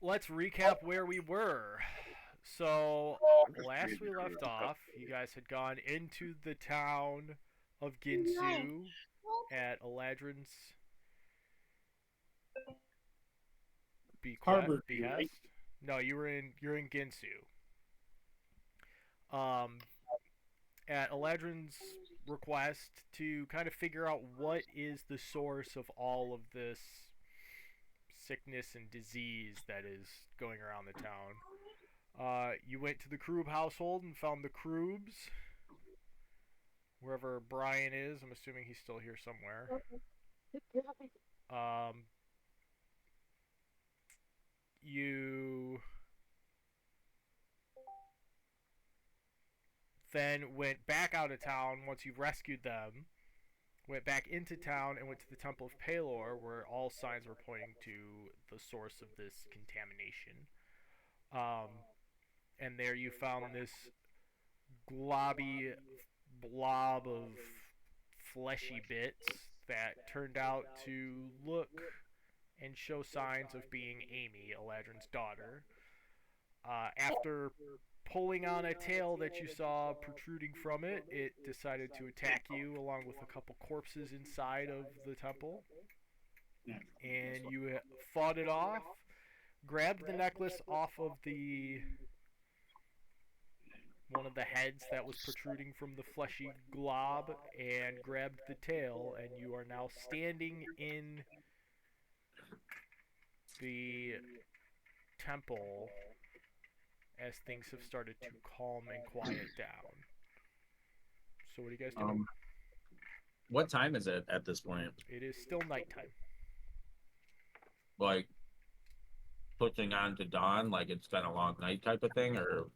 let's recap where we were. So, last we left off, you guys had gone into the town of Guinsoo at Eladrin's Harborview, right? behest. No, you're in Guinsoo. Um, at Eladrin's request to kind of figure out what is the source of all of this sickness and disease that is going around the town. You went to the Kroob household and found the Kroobs. Wherever Brian is, I'm assuming he's still here somewhere. Um, you then went back out of town once you rescued them. Went back into town and went to the Temple of Palor, where all signs were pointing to the source of this contamination. Um, and there you found this globby blob of fleshy bits that turned out to look and show signs of being Amy, Eladrin's daughter. After pulling on a tail that you saw protruding from it, it decided to attack you along with a couple corpses inside of the temple. And you fought it off, grabbed the necklace off of the one of the heads that was protruding from the fleshy glob and grabbed the tail, and you are now standing in the temple as things have started to calm and quiet down. So what are you guys doing? What time is it at this point? It is still nighttime. Like pushing on to dawn, like it's been a long night type of thing, or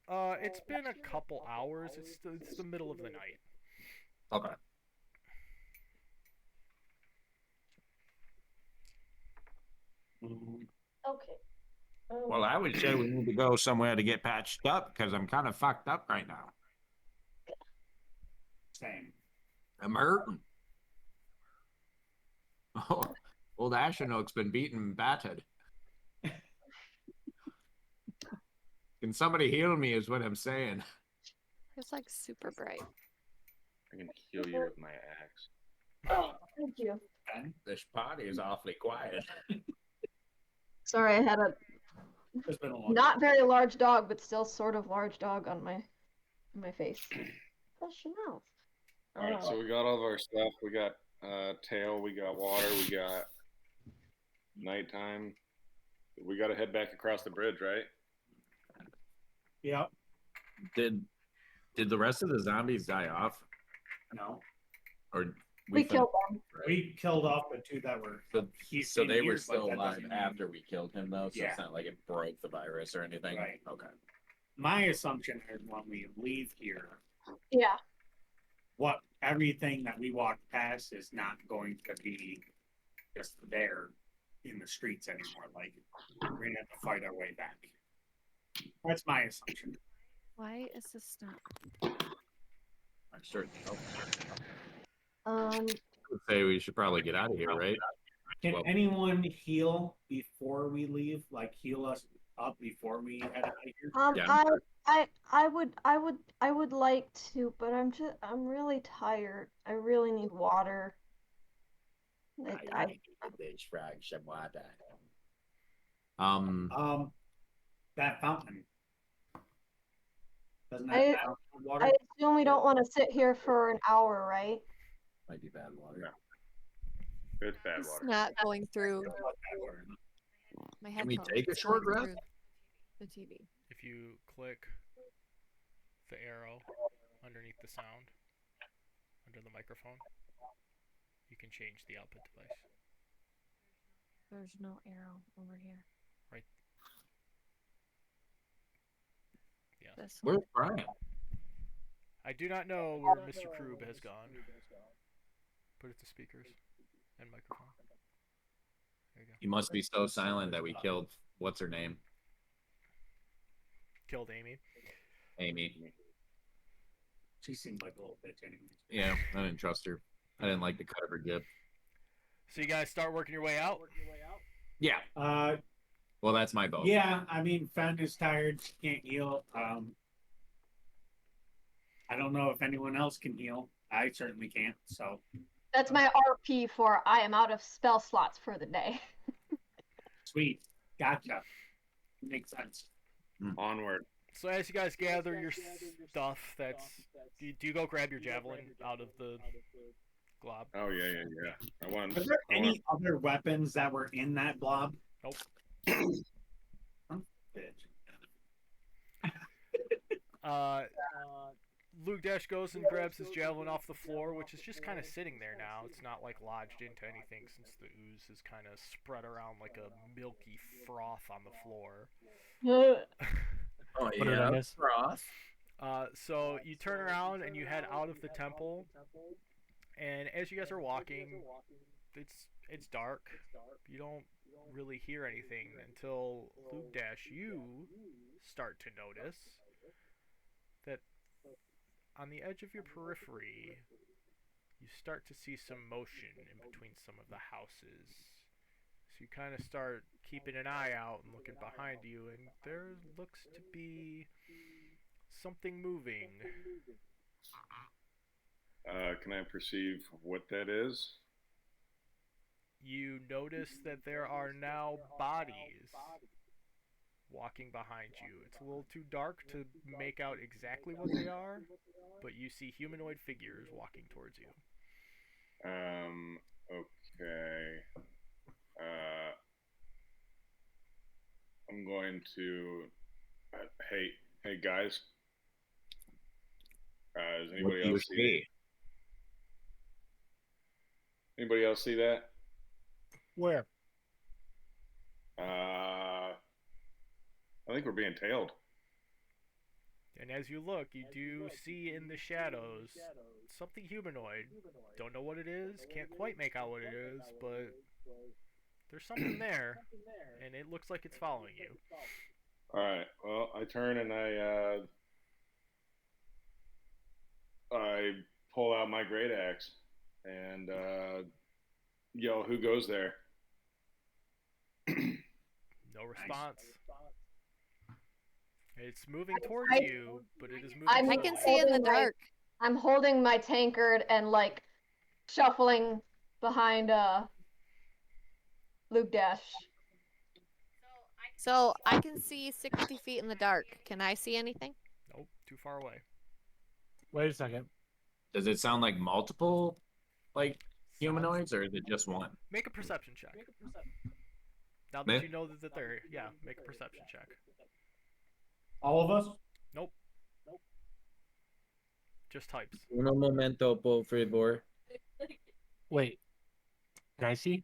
It's been a couple hours. It's the middle of the night. okay. Okay. Well, I would say we need to go somewhere to get patched up because I'm kind of fucked up right now. Same. I'm hurting. Oh, old Ashenoke's been beaten and battered. Can somebody heal me is what I'm saying. It's like super bright. I can heal you with my axe. Oh, thank you. This party is awfully quiet. Sorry, I had a It's been a long not very large dog, but still sort of large dog on my face. Flush your mouth. All right, so we got all of our stuff. We got tail, we got water, we got nighttime. We got to head back across the bridge, right? Yep. Did the rest of the zombies die off, No. or We killed them. right? We killed off the two that were. So they were here, still but that alive doesn't mean- after we killed him, though. So Yeah. it's not like it broke the virus or anything. Right. Okay. My assumption is when we leave here, Yeah. what everything that we walk past is not going to be just there in the streets anymore. Like we're gonna have to fight our way back. That's my assumption. Why is this not? I'm certain. Um. I would say we should probably get out of here, right? Can Well- anyone heal before we leave? Like heal us up before we head out of here? Yeah. I would like to, but I'm really tired. I really need water. I That fountain. Doesn't I- that fountain have water? I assume we don't want to sit here for an hour, right? Might be bad water. No. It's bad It's water. not going through Doesn't look that water. my Can we headphones. take a It's short going rest? through the TV. If you click the arrow underneath the sound, under the microphone, you can change the output device. There's no arrow over here. Right. Yes. This one. Where's Brian? I do not know where Mr. Kroob has gone. Put it to speakers and microphone. There you go. He must be so silent that we killed what's her name, Killed Amy. Amy. She seemed like a little bitch anyway. Yeah, I didn't trust her. I didn't like the cut of her gift. So you guys start working your way out. Yeah. Well, that's my vote. Yeah, I mean, Fen is tired, she can't heal. I don't know if anyone else can heal. I certainly can't. So That's my RP for I am out of spell slots for the day. sweet, gotcha. Makes sense. Onward. So as you guys gather your stuff, do you go grab your javelin out of the glob? Oh yeah. I want. Are there any other weapons that were in that blob? Nope. Bitch. Luke Dash goes and grabs his javelin off the floor, which is just kind of sitting there now. It's not like lodged into anything since the ooze is kind of spread around like a milky froth on the floor. Oh What did I miss? Froth. So you turn around and you head out of the temple, and as you guys are walking, it's dark. You don't really hear anything until Luke Dash, you start to notice that on the edge of your periphery, you start to see some motion in between some of the houses. So you kind of start keeping an eye out and looking behind you, and there looks to be something moving. Can I perceive what that is? You notice that there are now bodies walking behind you. It's a little too dark to make out exactly what they are, but you see humanoid figures walking towards you. Okay. I'm going to. Hey, guys. Does What anybody do you else see? see? Anybody else see that? Where? I think we're being tailed. And as you look, you do see in the shadows something humanoid. Don't know what it is, can't quite make out what it is, but there's something there, and it looks like it's following you. All right. Well, I turn and I pull out my great axe and yell, "Who goes there?" No response. It's moving towards you, but it is moving I I slowly. can see in the Holding my- dark. I'm holding my tankard and like shuffling behind Luke Dash. So I can see 60 feet in the dark. Can I see anything? Nope, too far away. Wait a second. Does it sound like multiple, like humanoids, or is it just one? Make a perception check. Now Me? that you know that they're, yeah, make a perception check. All of us? Nope. Just types. Uno momento, por favor. Wait. Can I see?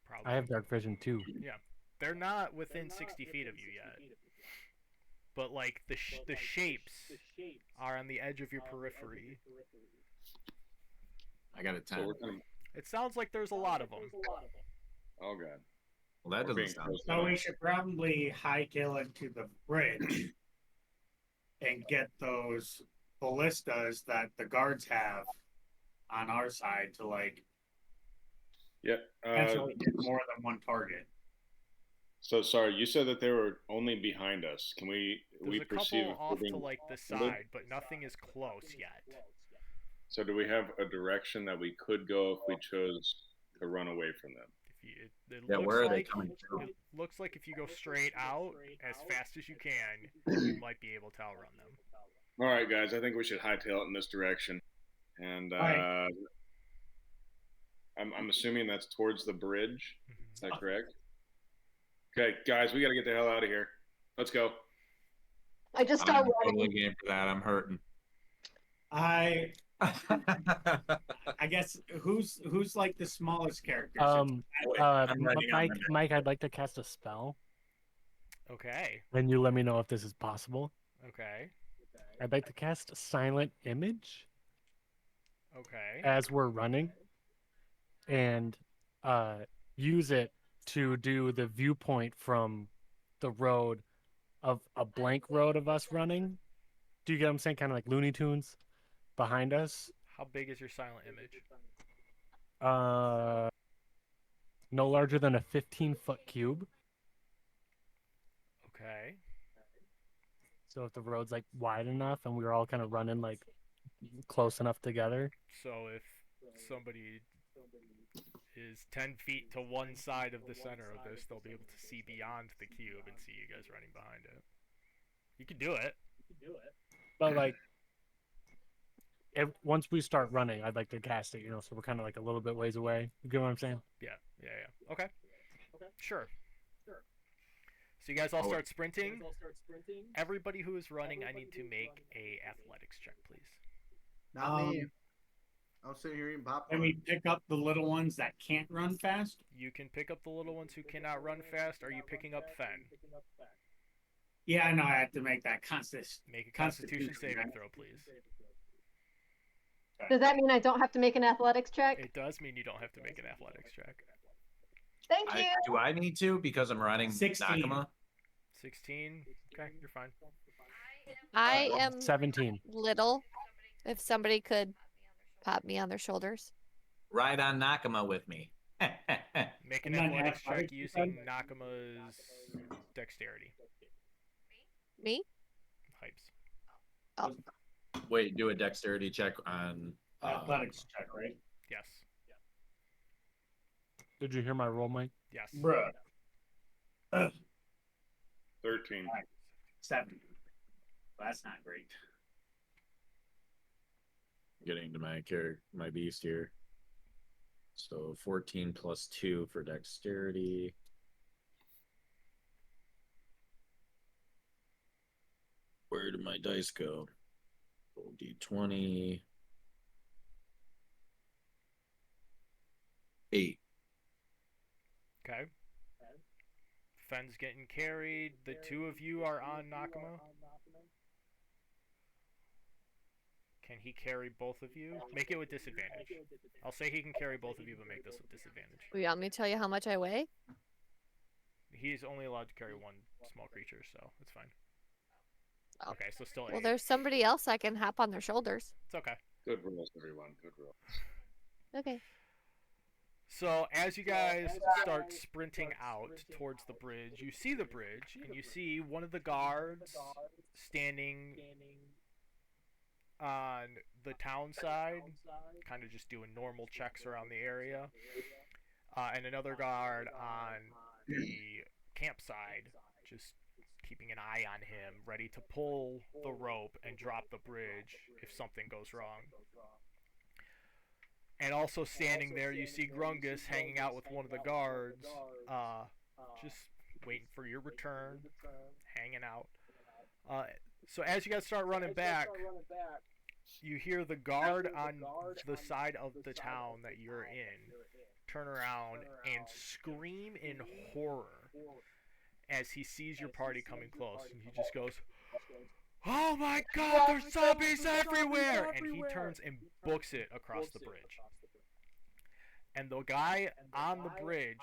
Probably. I have dark vision too. They're not within 60 feet of you yet. But like the shapes are on the edge of your periphery. I got a So 10. we're gonna. It sounds like there's a lot of them. Oh god. Well, that We're being doesn't sound. close So enough. we should probably hightail it to the bridge and get those ballistas that the guards have on our side to like Yeah. potentially hit more than one target. So sorry, you said that they were only behind us. Can we There's a perceive couple if we're off to being like the surrounded? side, but nothing is close yet. So do we have a direction that we could go if we chose to run away from them? If you, it Yeah, looks where are they like coming from? it looks like if you go straight out as fast as you can, you might be able to outrun them. All right, guys. I think we should hightail it in this direction, and Right. I'm assuming that's towards the bridge. Mhm. Is that correct? Okay, guys, we got to get the hell out of here. Let's go. I just start I'm running. totally game for that. I'm hurting. I guess who's like the smallest character? I'm ready, I'm Mike, ready. Mike, I'd like to cast a spell, Okay. and you let me know if this is possible. Okay. I'd like to cast Silent Image Okay. as we're running, and use it to do the viewpoint from the road of a blank road of us running. Do you get what I'm saying? Kind of like Looney Tunes behind us. How big is your silent image? no larger than a 15-foot cube. Okay. So if the road's like wide enough and we were all kind of running like close enough together. So if somebody is 10 feet to one side of the center of this, they'll be able to see beyond the cube and see you guys running behind it. You can do it. But like, once we start running, I'd like to cast it, so we're kind of like a little bit ways away. You get what I'm saying? Yeah. Okay. Sure. So you guys all start sprinting. Everybody who is running, I need to make a athletics check, please. Not me. I'm sitting here eating popcorn. Can we pick up the little ones that can't run fast? You can pick up the little ones who cannot run fast. Are you picking up Fen? Yeah, I know. I have to make that Make a Constitution saving throw, please. Does that mean I don't have to make an athletics check? It does mean you don't have to make an athletics check. Thank you. Do I need to because I'm running 16. Nakama? 16. Okay, you're fine. I am 17. little. If somebody could pop me on their shoulders. Ride on Nakama with me. Make an And then athletics check athletics, using Nakama's dexterity. Me? Hypes. Oh, Wait, do a dexterity check on Athletics check, right? Yes. Did you hear my roll, Mike? Yes. Bruh. 13. 7. That's not great. getting to my beast here. So 14 plus 2 for dexterity. Where did my dice go? Roll D20. 8. Okay. Fen's getting carried. The two of you are on Nakama. Can he carry both of you? Make it with disadvantage. I'll say he can carry both of you, but make this with disadvantage. you want me to tell you how much I weigh? He's only allowed to carry one small creature, so it's fine. Oh. Okay, so still 8. Well, there's somebody else I can hop on their shoulders. It's okay. Good rolls, everyone. Good rolls. Okay. So as you guys start sprinting out towards the bridge, you see the bridge, and you see one of the guards standing on the town side, kind of just doing normal checks around the area, and another guard on the campsite, just keeping an eye on him, ready to pull the rope and drop the bridge if something goes wrong. And also standing there, you see Grungus hanging out with one of the guards, just waiting for your return, hanging out. So as you guys start running back, you hear the guard on the side of the town that you're in turn around and scream in horror as he sees your party coming close. And he just goes, "Oh my god, there's zombies everywhere!" And he turns and books it across the bridge. And the guy on the bridge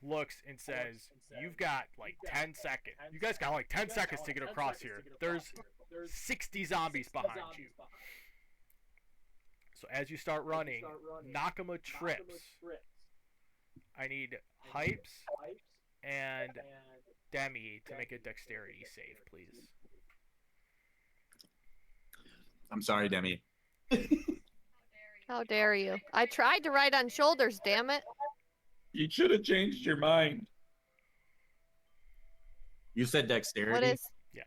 looks and says, "You've got like 10 seconds. You guys got like 10 seconds to get across here. There's 60 zombies behind you." So as you start running, Nakama trips. I need Hypes and Demi to make a dexterity save, please. I'm sorry, Demi. How dare you? I tried to ride on shoulders, damn it. You should have changed your mind. You said dexterity? What is... Yes.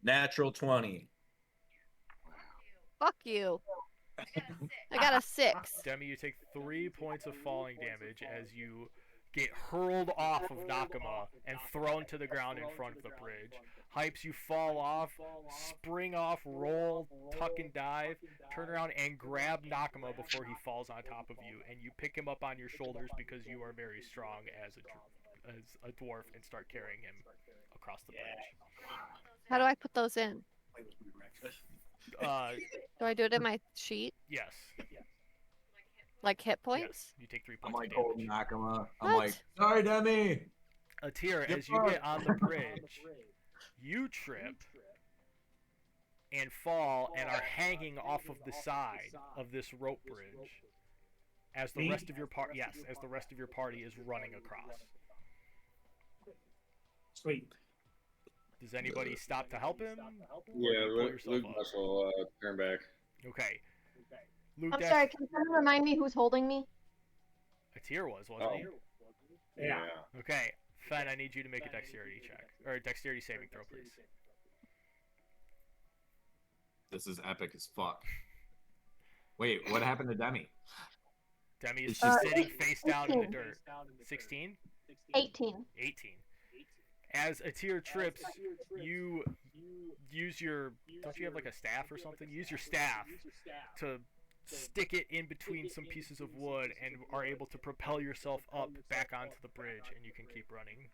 Natural 20. Fuck you. I got a 6. Demi, you take 3 points of falling damage as you get hurled off of Nakama and thrown to the ground in front of the bridge. Hypes, you fall off, spring off, roll, tuck and dive, turn around and grab Nakama before he falls on top of you, and you pick him up on your shoulders because you are very strong as a dwarf and start carrying him across the bridge. How do I put those in? Do I do it in my sheet? Yes. Like hit Yes. points? You take 3 I'm points like of holding damage. Nakama. I'm What? like, sorry, Demi. Atir, as you get on the bridge, you trip and fall and are hanging off of the side of this rope bridge as the Me? rest of your party as the rest of your party is running across. Sweet. Does anybody stop to help him? Or do Yeah, you pull Luke, yourself Luke up? Dash will turn back. Okay. Luke I'm Dash, sorry, can someone remind me who's holding me? Atir wasn't he? Yeah. Okay. Fen, I need you to make a dexterity check. Or a dexterity saving throw, please. This is epic as fuck. Wait, what happened to Demi? Demi is It's just- sitting face down in the 18. dirt. 16? 18. 18. As Atir trips, you use your... Don't you have like a staff or something? Use your staff to stick it in between some pieces of wood and are able to propel yourself up back onto the bridge, and you can keep running.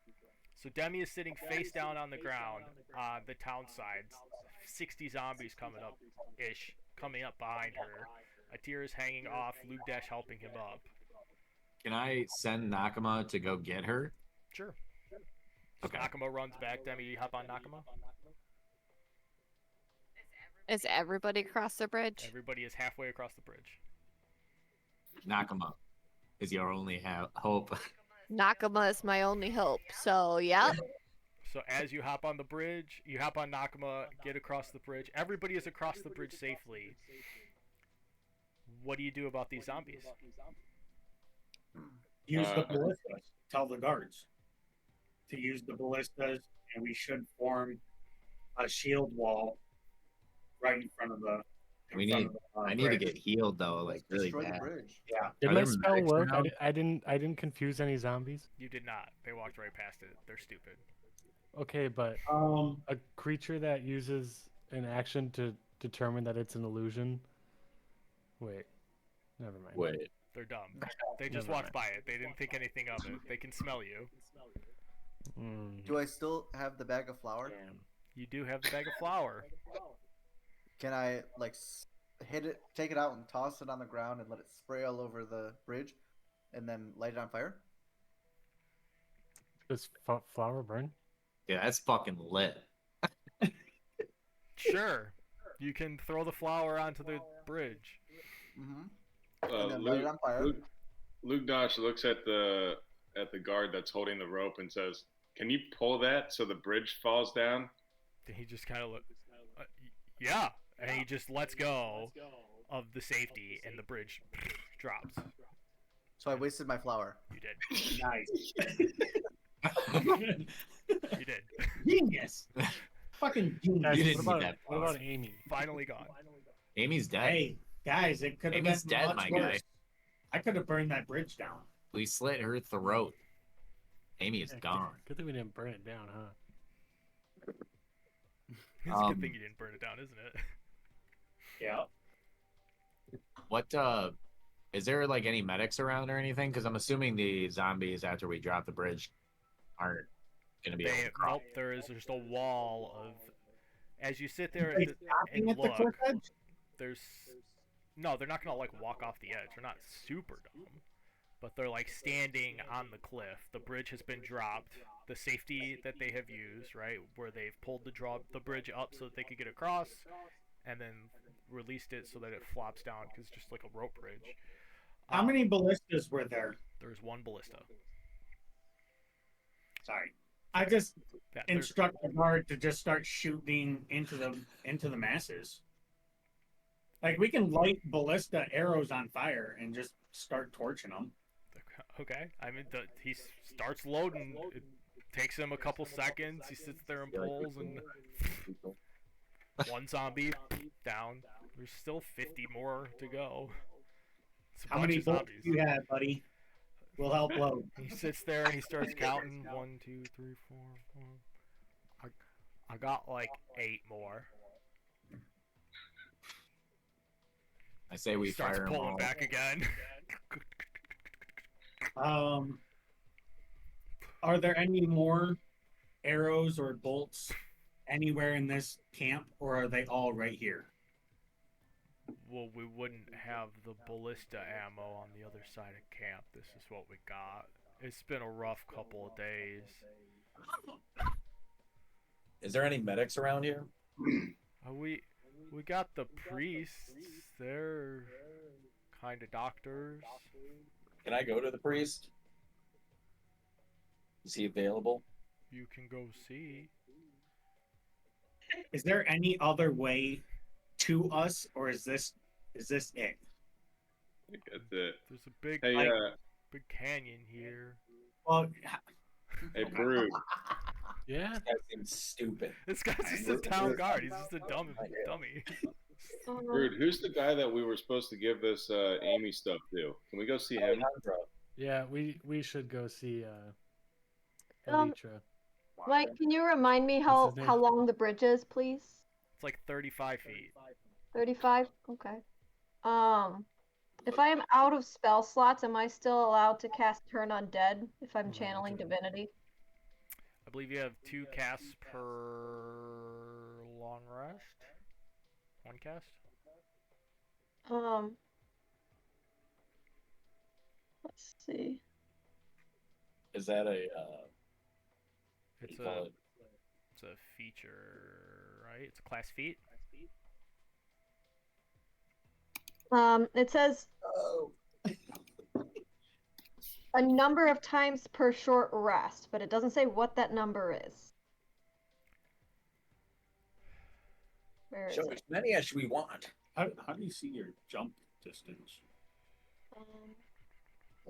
So Demi is sitting face down on the ground on the town side. 60 zombies coming up behind her. Atir is hanging off, Luke Dash helping him up. Can I send Nakama to go get her? Sure. Okay. Nakama runs back. Demi, you hop on Nakama? Is everybody across the bridge? Everybody is halfway across the bridge. Nakama is your only hope. Nakama is my only hope. So, yep. So as you hop on the bridge, you hop on Nakama, get across the bridge. Everybody is across the bridge safely. What do you do about these zombies? Use the ballistas. Tell the guards to use the ballistas, and we should form a shield wall right in front of the. I need to get healed though, like really Destroy the bad. bridge. Yeah. Did Are my there spell medics work? around? I didn't confuse any zombies. You did not. They walked right past it. They're stupid. Okay, but a creature that uses an action to determine that it's an illusion. Wait, never mind. Wait. They're dumb. They just Never walked mind. by it. They didn't think anything of it. They can smell you. Do I still have the bag of flour? Damn. You do have the bag of flour. Can I like hit it, take it out, and toss it on the ground and let it spray all over the bridge, and then light it on fire? Does flower burn? Yeah, that's fucking lit. Sure. You can throw the flour onto the bridge. Mm-hmm. And then light it on fire. Luke Dash looks at the guard that's holding the rope and says, "Can you pull that so the bridge falls down?" Then he just kind of yeah, and he just lets go of the safety, and the bridge drops. So I wasted my flour. You did. Nice. You did. Genius. Fucking genius. Guys, You didn't what need about, that what flower. about Amy? Finally gone. Amy's dead. Hey, guys, it could have been Amy's dead, much my worse. guy. I could have burned that bridge down. We slit her throat. Amy is Yeah, gone. Good thing we didn't burn it down, huh? It's a good thing you didn't burn it down, isn't it? Yeah. What is there like any medics around or anything? Because I'm assuming the zombies after we drop the bridge aren't gonna be able to cross. Nope, there is just a wall of. As you sit there Like stopping and at the look, cliff edge? there's. No, they're not gonna like walk off the edge. They're not super dumb, but they're like standing on the cliff. The bridge has been dropped. The safety that they have used, right, where they've pulled the bridge up so that they could get across, and then released it so that it flops down because it's just like a rope bridge. How many ballistas were there? There's one ballista. Sorry. I just Yeah, there- instruct the guard to just start shooting into the masses. Like we can light ballista arrows on fire and just start torching them. Okay, I mean, he starts loading. It takes him a couple seconds. He sits there and pulls, and one zombie down. There's still 50 more to go. It's a How bunch many of bullets zombies. do you have, buddy? We'll help load. He sits there and he starts counting. 1, 2, 3, 4, 5. I got like 8 more. I say we He starts fire them pulling all. back again. Are there any more arrows or bolts anywhere in this camp, or are they all right here? Well, we wouldn't have the ballista ammo on the other side of camp. This is what we got. It's been a rough couple of days. Is there any medics around here? We got the priests. They're kind of doctors. Can I go to the priest? Is he available? You can go see. Is there any other way to us, or is this it? I think that's it. There's a big, Hey, big canyon here. Well, hey, Brood. Yeah. This guy seems stupid. This guy's just a town guard. He's just a dummy. Brood, who's the guy that we were supposed to give this Amy stuff to? Can we go see him? Alejandro. Yeah, we should go see Um, Elytra. Mike, can you remind me What's his name? how long the bridge is, please? It's like 35 feet. 35? Okay. If I am out of spell slots, am I still allowed to cast Turn Undead if I'm channeling Divinity? I believe you have 2 casts per long rest. 1 cast. Let's see. Is that a It's you call a it? it's a feature, right? It's a class feat. It says Oh. a number of times per short rest, but it doesn't say what that number is. Where is Show it? as many as we want. how do you see your jump distance? Oh,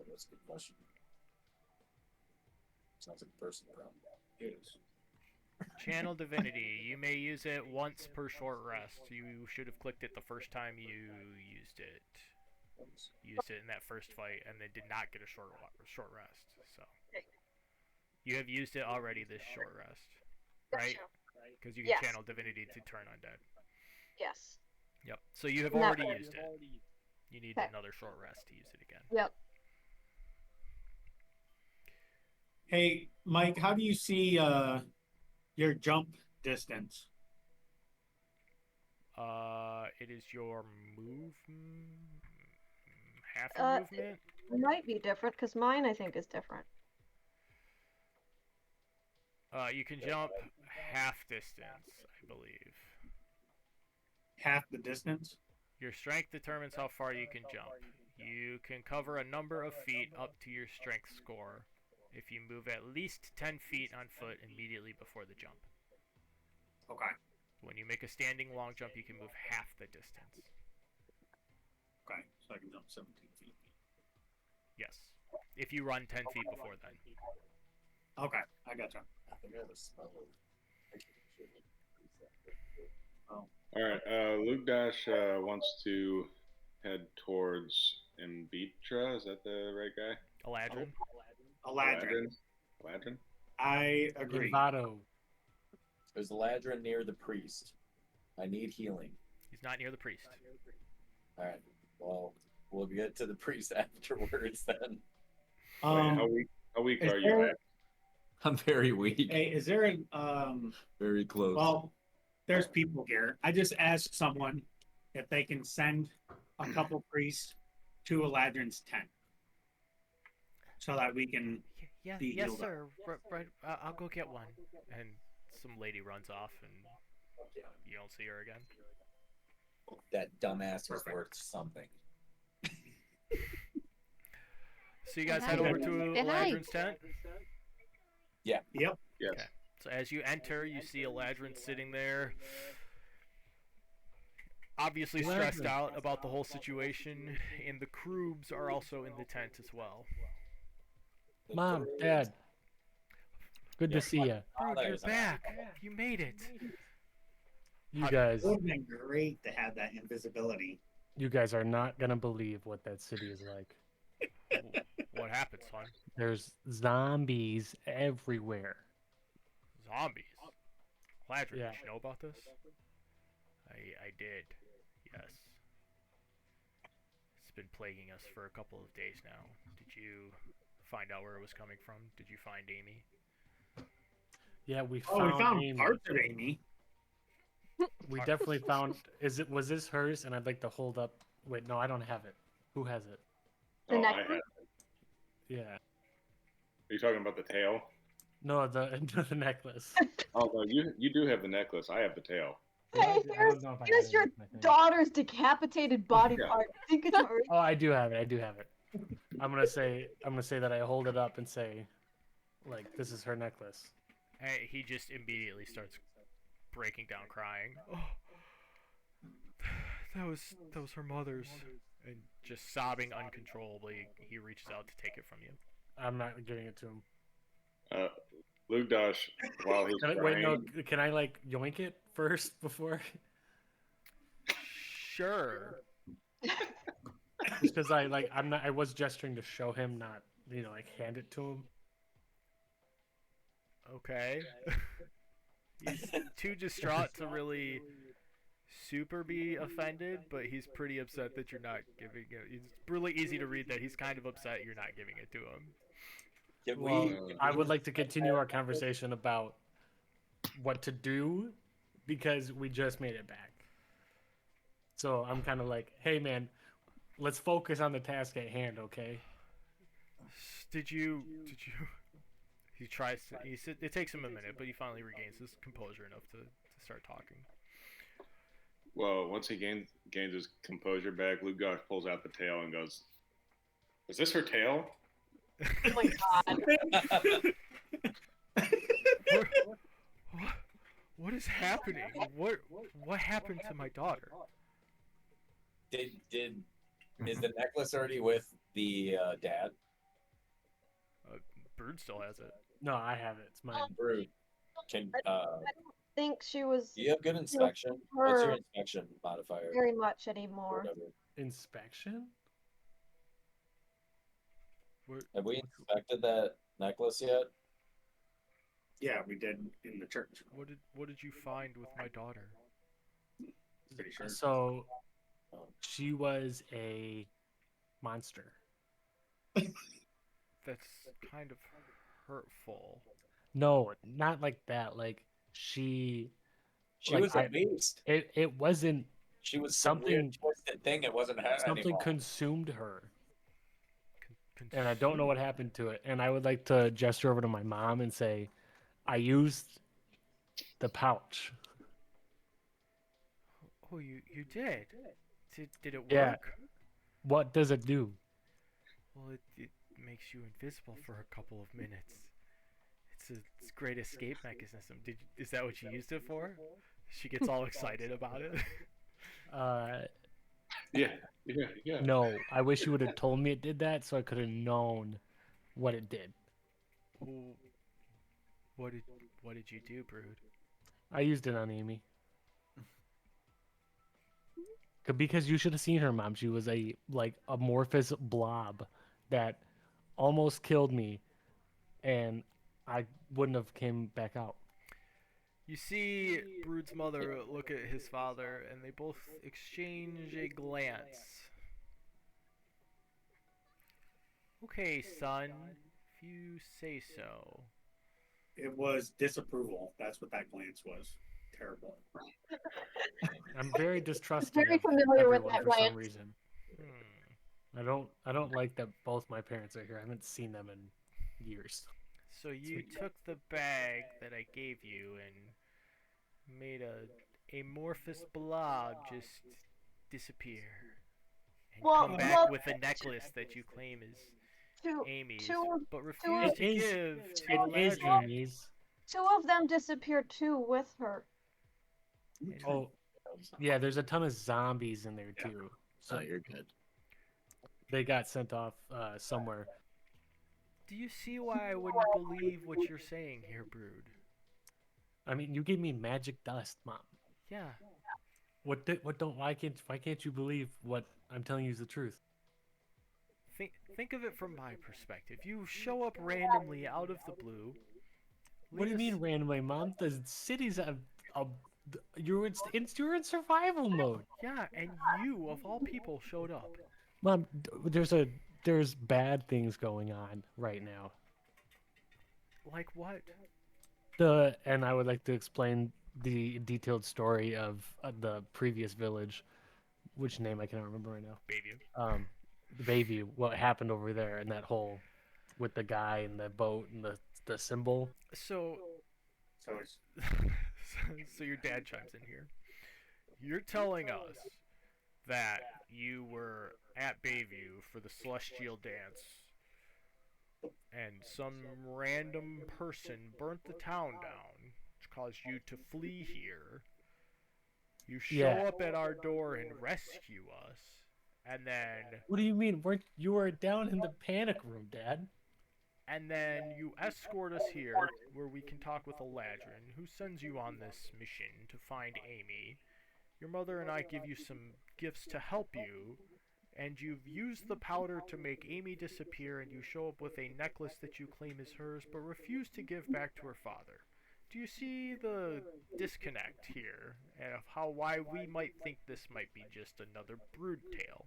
that's a good question. Sounds like a person problem. It is. Channel Divinity. You may use it once per short rest. You should have clicked it the first time you used it. Used it in that first fight, and then did not get a short rest. So you have used it already this short rest, right? Because you can Yes. channel Divinity to turn undead. Yes. Yep. So you have And that already way- used it. You need Okay. another short rest to use it again. Yep. Hey, Mike, how do you see your jump distance? It is your half Uh, your movement. It might be different because mine, I think, is different. You can jump half distance, I believe. Half the distance? Your strength determines how far you can jump. You can cover a number of feet up to your strength score if you move at least 10 feet on foot immediately before the jump. Okay. When you make a standing long jump, you can move half the distance. Okay. So I can jump 17 feet. Yes. If you run 10 feet before then. Okay, I gotcha. I think I have a spell. All right. Luke Dash wants to head towards Imbitra. Is that the right guy? Eladrin. Eladrin. Eladrin? I agree. Givado. There's Ladrin near the priest. I need healing. He's not near the priest. All right. Well, we'll get to the priest afterwards then. Wait, how weak is are you there- at? I'm very weak. Hey, is there a Very close. well, there's people here. I just asked someone if they can send a couple priests to Eladrin's tent. So that we can Yeah, be yes, healed up. sir. Right, I'll go get one. And some lady runs off, and you don't see her again. That dumbass was Perfect. worth something. So you guys Say head hi. over to Say hi. Eladrin's tent. Yep. Yes. So as you enter, you see Eladrin sitting there, obviously stressed Eladrin. out about the whole situation, and the Kroobs are also in the tent as well. Mom, Dad. Good to see you. Brood, you're there's an back. You made it. You guys, It would have been great to have that invisibility. you guys are not gonna believe what that city is like. What happened, son? There's zombies everywhere. Zombies. Eladrin, Yeah. did you know about this? I did. Yes. It's been plaguing us for a couple of days now. Did you find out where it was coming from? Did you find Amy? Yeah, we Oh, found we found Amy. parts of Amy. We definitely found. Was this hers? And I'd like to hold up. Wait, no, I don't have it. Who has it? The Oh, I necklace? have. Yeah. Are you talking about the tail? No, the the necklace. Oh no, you do have the necklace. I have the tail. Hey, don't know if I here's have your it with my thing. daughter's decapitated body Yeah. part. Think it's Marie? Oh, I do have it. I do have it. I'm gonna say that I hold it up and say, like, this is her necklace. He just immediately starts breaking down, crying. Oh, that was her mother's, and just sobbing uncontrollably. He reaches out to take it from you. I'm not giving it to him. Lugdash, while he's Wait, no. crying, Can I like yoink it first before? Sure. Just because I was gesturing to show him, not like hand it to him. Okay. He's too distraught to really super be offended, but he's pretty upset that you're not giving it. It's really easy to read that he's kind of upset you're not giving it to him. Can Well, we? I would like to continue our conversation about what to do because we just made it back. So I'm kind of like, hey man, let's focus on the task at hand, okay? Did you? He tries to. It takes him a minute, but he finally regains his composure enough to start talking. well, once he gains his composure back, Lugdash pulls out the tail and goes, "Is this her tail?" Oh my god. What is happening? What happened to my daughter? Is the necklace already with the dad? Brood still has it. No, I have it. It's mine. Brood. Can I don't think she was do you have good inspection? What's your inspection modifier? very much Or anymore. whatever. Inspection? Have we inspected that necklace yet? Yeah, we did in the church. What did you find with my daughter? Pretty sure. So she was a monster. That's kind of hurtful. No, not like that. Like she She like, was a beast. It wasn't She was some something weird twisted thing. It wasn't her something anymore. consumed her. And I don't know what happened to it. And I would like to gesture over to my mom and say, I used the pouch. Oh, you did. Did it work? Yeah. What does it do? Well, it makes you invisible for a couple of minutes. It's a great escape mechanism. Is that what you used it for? She gets all excited about it. Yeah. No, I wish you would have told me it did that so I could have known what it did. Well, what did you do, Brood? I used it on Amy. Because you should have seen her, Mom. She was a amorphous blob that almost killed me, and I wouldn't have came back out. You see Brood's mother look at his father, and they both exchange a glance. Okay, son, if you say so. It was disapproval. That's what that glance was. Terrible. I'm very distrusting Very of familiar with everyone that for some glance. reason. I don't like that both my parents are here. I haven't seen them in years. So you took the bag that I gave you and made a amorphous blob just disappear. And Well, come back with a necklace that you claim is Two, Amy's, two, but refuse to It is- give to It the is larger. Amy's. two of them disappeared too with her. Oh, yeah. There's a ton of zombies in there too. So So you're good. they got sent off somewhere. Do you see why I wouldn't believe what you're saying here, Brood? I mean, you gave me magic dust, Mom. Yeah. Why can't you believe what I'm telling you is the truth? Think of it from my perspective. You show up randomly out of the blue. What do you mean randomly, Mom? The city's you're in survival mode. Yeah, and you of all people showed up. Mom, there's bad things going on right now. Like what? And I would like to explain the detailed story of the previous village, which name I cannot remember right now. Bayview. The Bayview. What happened over there in that hole with the guy and the boat and the symbol? So So it's so your dad chimes in here. You're telling us that you were at Bayview for the Celestial Dance and some random person burnt the town down, which caused you to flee here. You show Yeah. up at our door and rescue us, and then What do you mean? You were down in the panic room, Dad. you escort us here where we can talk with Eladrin, who sends you on this mission to find Amy. Your mother and I give you some gifts to help you, and you've used the powder to make Amy disappear, and you show up with a necklace that you claim is hers, but refuse to give back to her father. Do you see the disconnect here, and of why we might think this might be just another brood tale?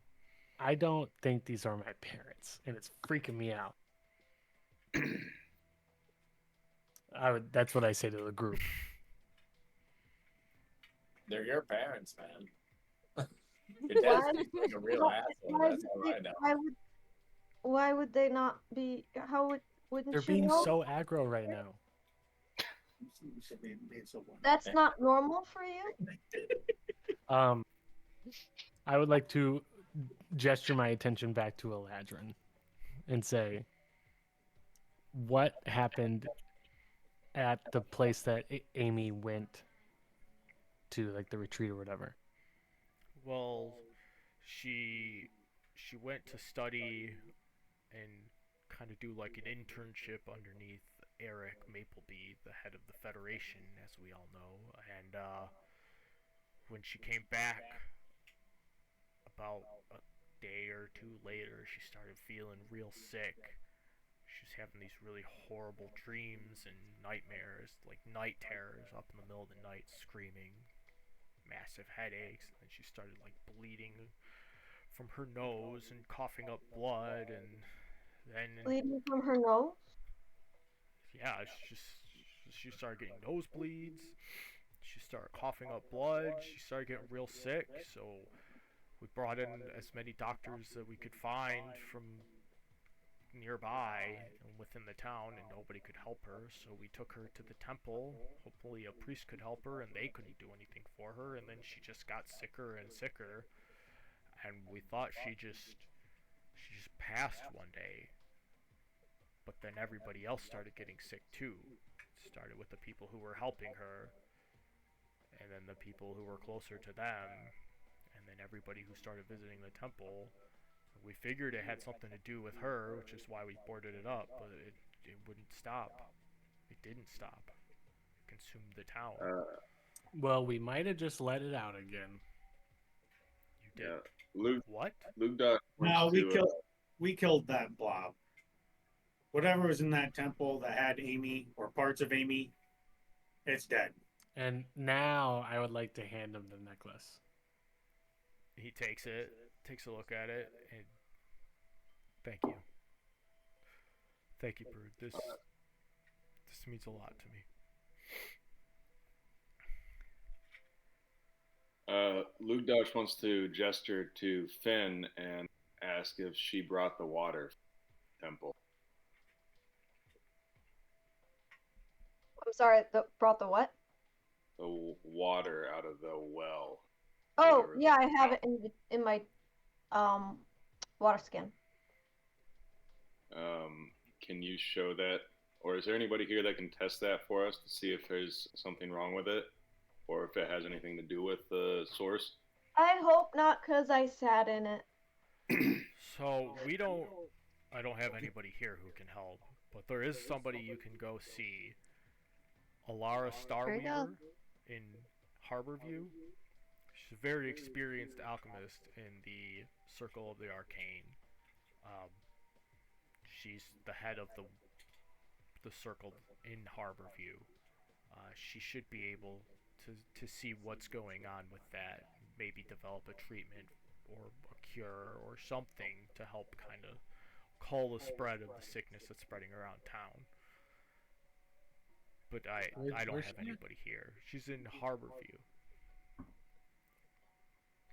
I don't think these are my parents, and it's freaking me out. That's what I say to the group. They're your parents, man. Your dad's Why- like a real asshole. That's all I know. Why would they not be? Wouldn't They're you being know? so aggro right now. That's not normal for you. I would like to gesture my attention back to Eladrin and say, what happened at the place that Amy went to, like the retreat or whatever? Well, she went to study and kind of do like an internship underneath Eric Mapleby, the head of the Federation, as we all know. And when she came back, about a day or two later, she started feeling real sick. She was having these really horrible dreams and nightmares, like night terrors up in the middle of the night, screaming, massive headaches, and then she started like bleeding from her nose and coughing up blood, and then Bleeding from her nose. yeah, she started getting nosebleeds. She started coughing up blood. She started getting real sick. So we brought in as many doctors that we could find from nearby and within the town, and nobody could help her. So we took her to the temple. Hopefully a priest could help her, and they couldn't do anything for her. And then she just got sicker and sicker, and we thought she just passed one day. But then everybody else started getting sick too. It started with the people who were helping her, and then the people who were closer to them, and then everybody who started visiting the temple. We figured it had something to do with her, which is why we boarded it up, but it wouldn't stop. It didn't stop. It consumed the town. Well, we might have just let it out again. You did. Yeah. Luke. What? Luke Duck. No, we killed that blob. Whatever was in that temple that had Amy or parts of Amy, it's dead. And now I would like to hand him the necklace. He takes it, takes a look at it, and thank you. Thank you, Brood. This means a lot to me. Luke Dodge wants to gesture to Finn and ask if she brought the water from the temple. I'm sorry. Brought the what? The water out of the well. Oh Whatever. yeah, I have it in my water skin. Can you show that? Or is there anybody here that can test that for us to see if there's something wrong with it? Or if it has anything to do with the source? I hope not, cause I sat in it. So I don't have anybody here who can help, but there is somebody you can go see. Alara Starweaver in Harborview. She's a very experienced alchemist in the Circle of the Arcane. She's the head of the circle in Harborview. She should be able to see what's going on with that, maybe develop a treatment or a cure or something to help kind of cull the spread of the sickness that's spreading around town. But I don't have anybody here. She's in Harborview.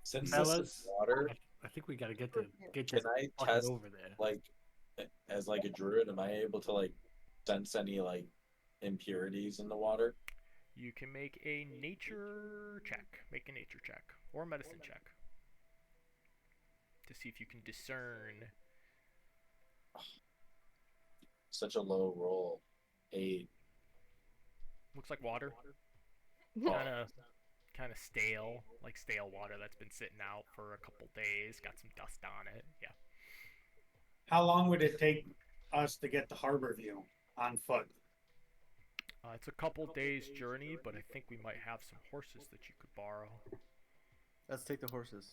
Since Fellas, this is water, I think we gotta get can you I fucking test over there. like as like a druid? Am I able to like sense any like impurities in the water? You can make a nature check. Make a nature check. Or a medicine check. To see if you can discern. Such a low roll. 8. Looks like water. Oh, Kind of stale. Like stale water that's been sitting out for a couple days. Got some dust on it. Yeah. How long would it take us to get to Harborview on foot? It's a couple days journey, but I think we might have some horses that you could borrow. Let's take the horses.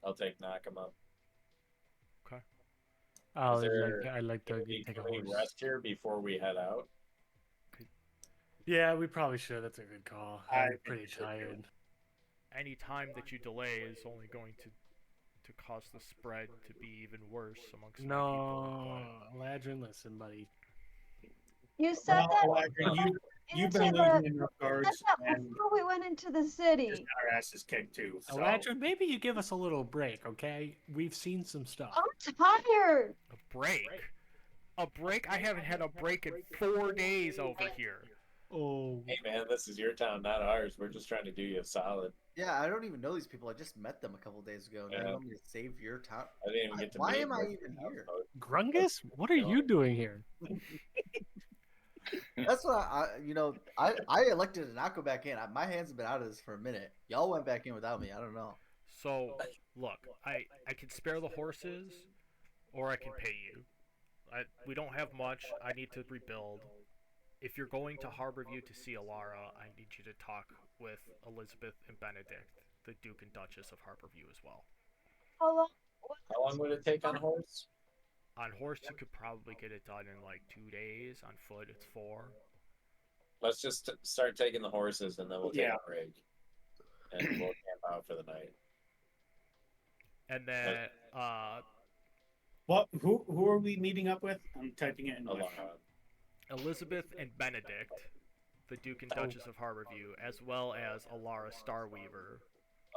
I'll knock him up. Okay. I'd like to Can we take a horse. rest here before we head out? Yeah, we probably should. That's a good call. I I'm think pretty we should, tired. Any time that you delay is only going to cause the spread to be even worse amongst my No, people. Ladrin, listen, buddy. You said that You've into been the. losing in You regards said that and before we went into the just city. got our asses kicked too. So. Ladrin, maybe you give us a little break, okay? We've seen some stuff. I'm tired. A break? A break? I haven't had a break in 4 days over here. Oh. Hey man, this is your town, not ours. We're just trying to do you a solid. Yeah, I don't even know these people. I just met them a couple days ago. Now Yeah. you want me to save your town? I didn't even get to Why meet am I most of even the here? houseboat. Grungus, what are you doing here? That's what I elected to not go back in. My hands have been out of this for a minute. Y'all went back in without me. I don't know. So, look, I can spare the horses, or I can pay you. We don't have much. I need to rebuild. If you're going to Harborview to see Alara, I need you to talk with Elizabeth and Benedict, the Duke and Duchess of Harborview as well. How long? How long would it take on horse? On horse, you could probably get it done in like 2 days. On foot, it's 4. Let's just start taking the horses and then we'll take Yeah. a break. And we'll camp out for the night. And then, What? Who are we meeting up with? I'm typing it in my Alara. phone. Elizabeth and Benedict, the Duke and Duchess of Harborview, as well as Alara Starweaver,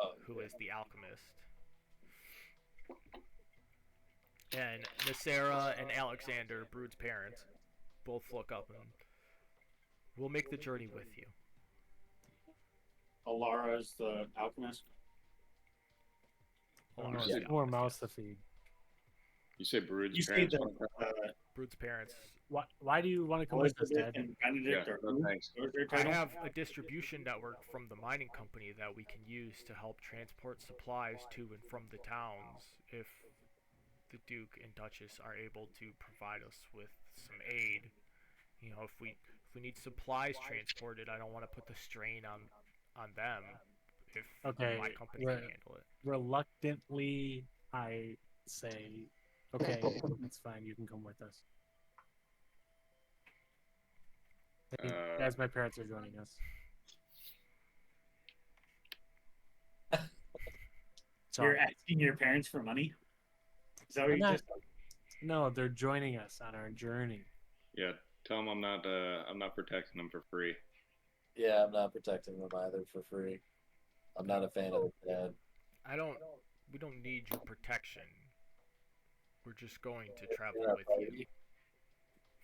Oh, who is the alchemist. And Nasera and Alexander, Brood's parents, both look up and we'll make the journey with you. Alara's the alchemist. Alara's Yeah. the More alchemist, mouse yes. to feed. You say Brood's You see parents? the Brood's parents. Why do you want to come with us, Elizabeth Dad? and Benedict Yeah, or no who? thanks. What was their I title? have a distribution network from the mining company that we can use to help transport supplies to and from the towns if the Duke and Duchess are able to provide us with some aid. You know, if we need supplies transported, I don't want to put the strain on them if Okay, my company right. can handle it. Reluctantly, I say, okay, that's fine. You can come with us. I think, as my parents are joining us. You're asking your parents for money? Is that what I'm you not- just? No, they're joining us on our journey. Yeah, tell them I'm not protecting them for free. Yeah, I'm not protecting them either for free. I'm not a fan of the dad. We don't need your protection. We're just going to travel You're not with party. you.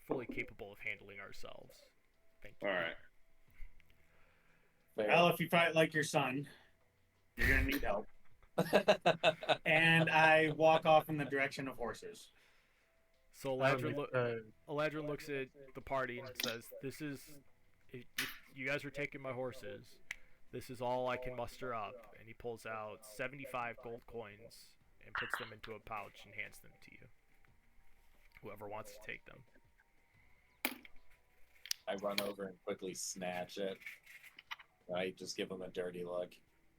Fully capable of handling ourselves. Thank you. All right. Fair. Well, if you fight like your son, you're gonna need help. And I walk off in the direction of horses. So Eladrin looks at the party and says, "This is, if you guys are taking my horses, this is all I can muster up." And he pulls out 75 gold coins and puts them into a pouch and hands them to you. Whoever wants to take them. I run over and quickly snatch it. I just give him a dirty look.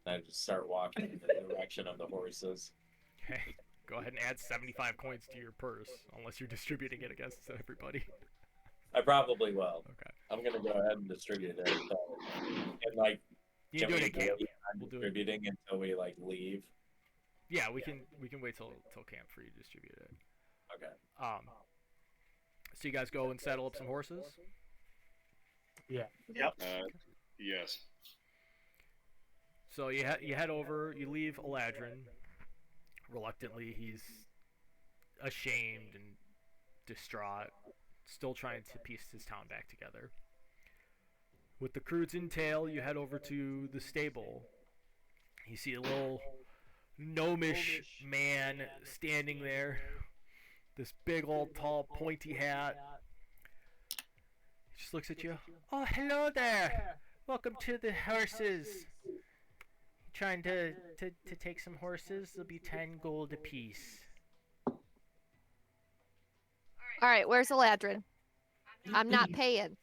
And I just start walking in the direction of the horses. Okay. Go ahead and add 75 coins to your purse, unless you're distributing it against everybody. I probably will. Okay. I'm gonna go ahead and distribute it. And like, You can do it at camp. I'm We'll do it. distributing until we like leave. Yeah, we can wait till camp for you to distribute it. Okay. So you guys go and saddle up some horses. Yeah. Yep. Yes. So you head over. You leave Eladrin. Reluctantly, he's ashamed and distraught, still trying to piece his town back together. With the crude's entail, you head over to the stable. You see a little gnomish man standing there. This big old tall pointy hat. He just looks at you. Oh, hello there. Welcome to the horses. Trying to take some horses? There'll be 10 gold apiece. All right, where's Eladrin? I'm not paying.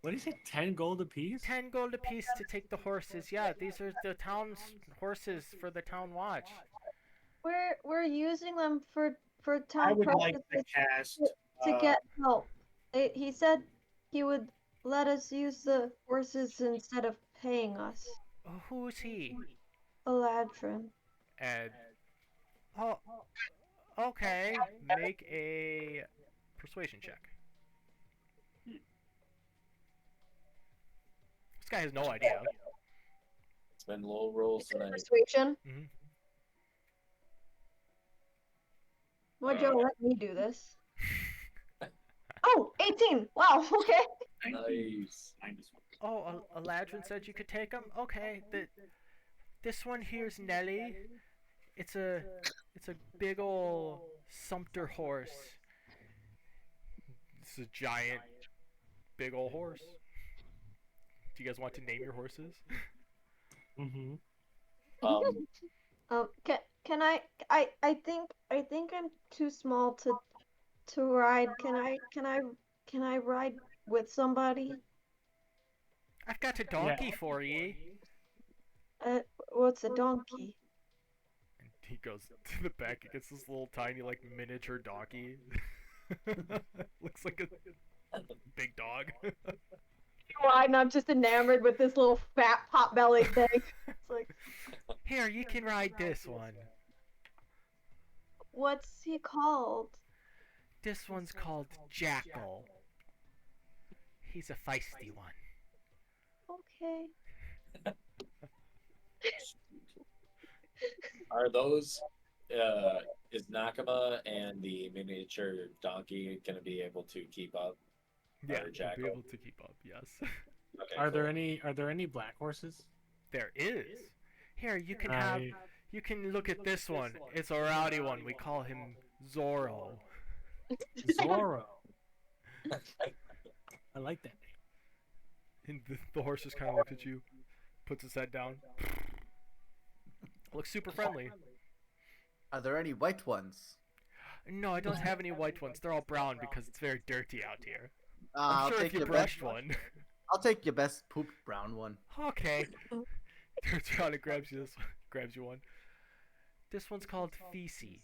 What do you say? 10 gold apiece? 10 gold apiece to take the horses. Yeah, these are the town's horses for the town watch. We're using them for I town would like to purposes cast. to get help. He said he would let us use the horses instead of paying us. Who is he? Eladrin. And oh, okay. Make a persuasion check. This guy has no idea. It's been low rolls tonight. Persuasion. Mhm. Would you let me do this? Oh, 18. Wow. Okay. Nice. Oh, Eladrin said you could take him. Okay, this one here's Nelly. It's a big ol' sumpter horse. It's a giant, big ol' horse. Do you guys want to name your horses? Mm-hmm. Can I think I'm too small to ride. Can I ride with somebody? I've got a donkey for ye. What's a donkey? And he goes to the back. He gets this little tiny, like, miniature donkey. Looks like a big dog. And I'm just enamored with this little fat pot-bellied thing. It's like, Here, you can ride this one. what's he called? This one's called Jackal. He's a feisty one. Okay. Are those is Nakama and the miniature donkey gonna be able to keep up? Yeah, Or you'll Jackal? be able to keep up. Yes. Okay, Are there cool. any black horses? There is. Here, you can have. You can look at this one. It's a rowdy one. We call him Zorro. Zorro. I like that name. And the horse just kind of looks at you, puts his head down. Looks super friendly. Are there any white ones? No, I don't have any white ones. They're all brown because it's very dirty out here. I'll I'm sure if take you your brushed best. one. I'll take your best poop brown one. Okay. Turns around and grabs you grabs you one. This one's called Feces.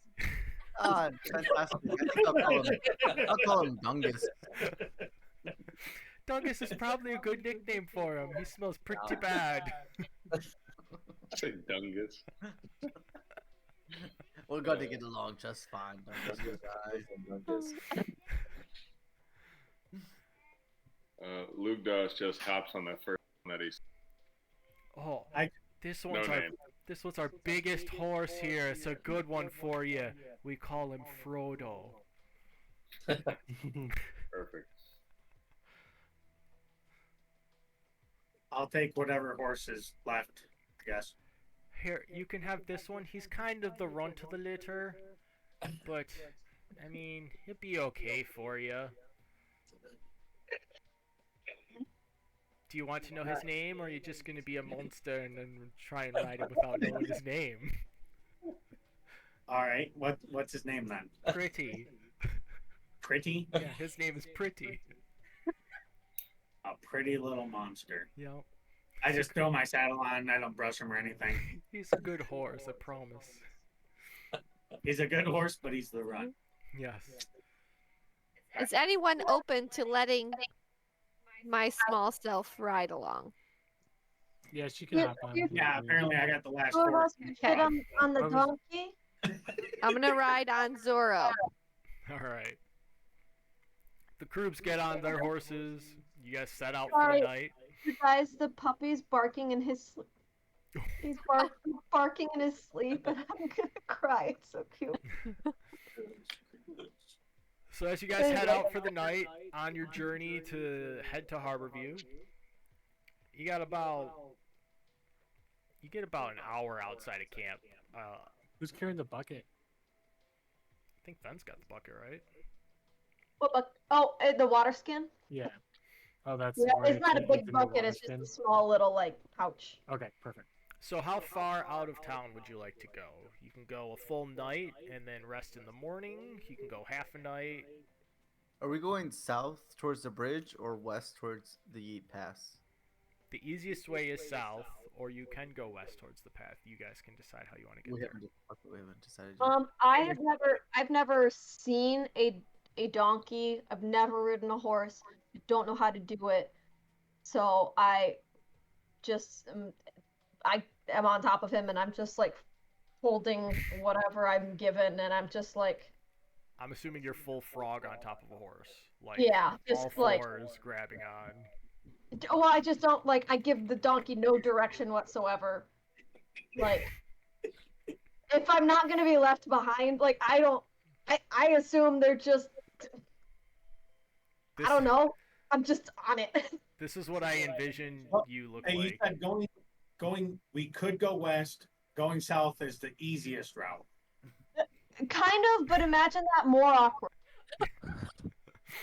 Ah, fantastic. I think I'll call him Dungus. Dungus is probably a good nickname for him. He smells pretty bad. Say Dungus. We're going to get along just fine. Dungus. Lugdos just hops on that first one that he's. Oh, this No one's name. this one's our biggest horse here. It's a good one for you. We call him Frodo. Perfect. I'll take whatever horse is left. Yes. Here, you can have this one. He's kind of the runt of the litter, but I mean, he'll be okay for you. Do you want to know his name, or are you just gonna be a monster and then try and ride him without knowing his name? All right. What's his name then? Pretty. Pretty? Yeah, his name is Pretty. A pretty little monster. Yeah. I just throw my saddle on. I don't brush him or anything. He's a good horse, I promise. He's a good horse, but he's the run. Yes. Is anyone open to letting my small self ride along? Yeah, she can hop on. Yeah, apparently I got the last Two of horse. us can fit on the What was- donkey. I'm gonna ride on Zorro. Alright. The crews get on their horses. You guys set out for Sorry. the night. You guys, the puppy's barking in his sleep. He's barking in his sleep, and I'm gonna cry. It's so cute. So as you guys head out for the night on your journey to head to Harborview, you get about an hour outside of camp. I Who's carrying the bucket? think Ben's got the bucket, right? What oh, the water skin? Yeah. Oh, that's Yeah, where it's not a in big your bucket, water it's just skin? a small little, like, pouch. Okay, perfect. So how far out of town would you like to go? You can go a full night and then rest in the morning. You can go half a night. Are we going south towards the bridge or west towards the pass? The easiest way is south, or you can go west towards the path. You guys can decide how you want to get We there. haven't decided yet. I've never seen a donkey. I've never ridden a horse. I don't know how to do it. So I just I am on top of him and I'm just like holding whatever I'm given and I'm just like I'm assuming you're full frog on top of a horse. Like, yeah, just all like fours grabbing on. well, I just don't like I give the donkey no direction whatsoever. Like if I'm not gonna be left behind, like I assume they're just This, I don't know. I'm just on it. This is what I envision you look Hey, you like. said going. We could go west. Going south is the easiest route. Kind of, but imagine that more awkward.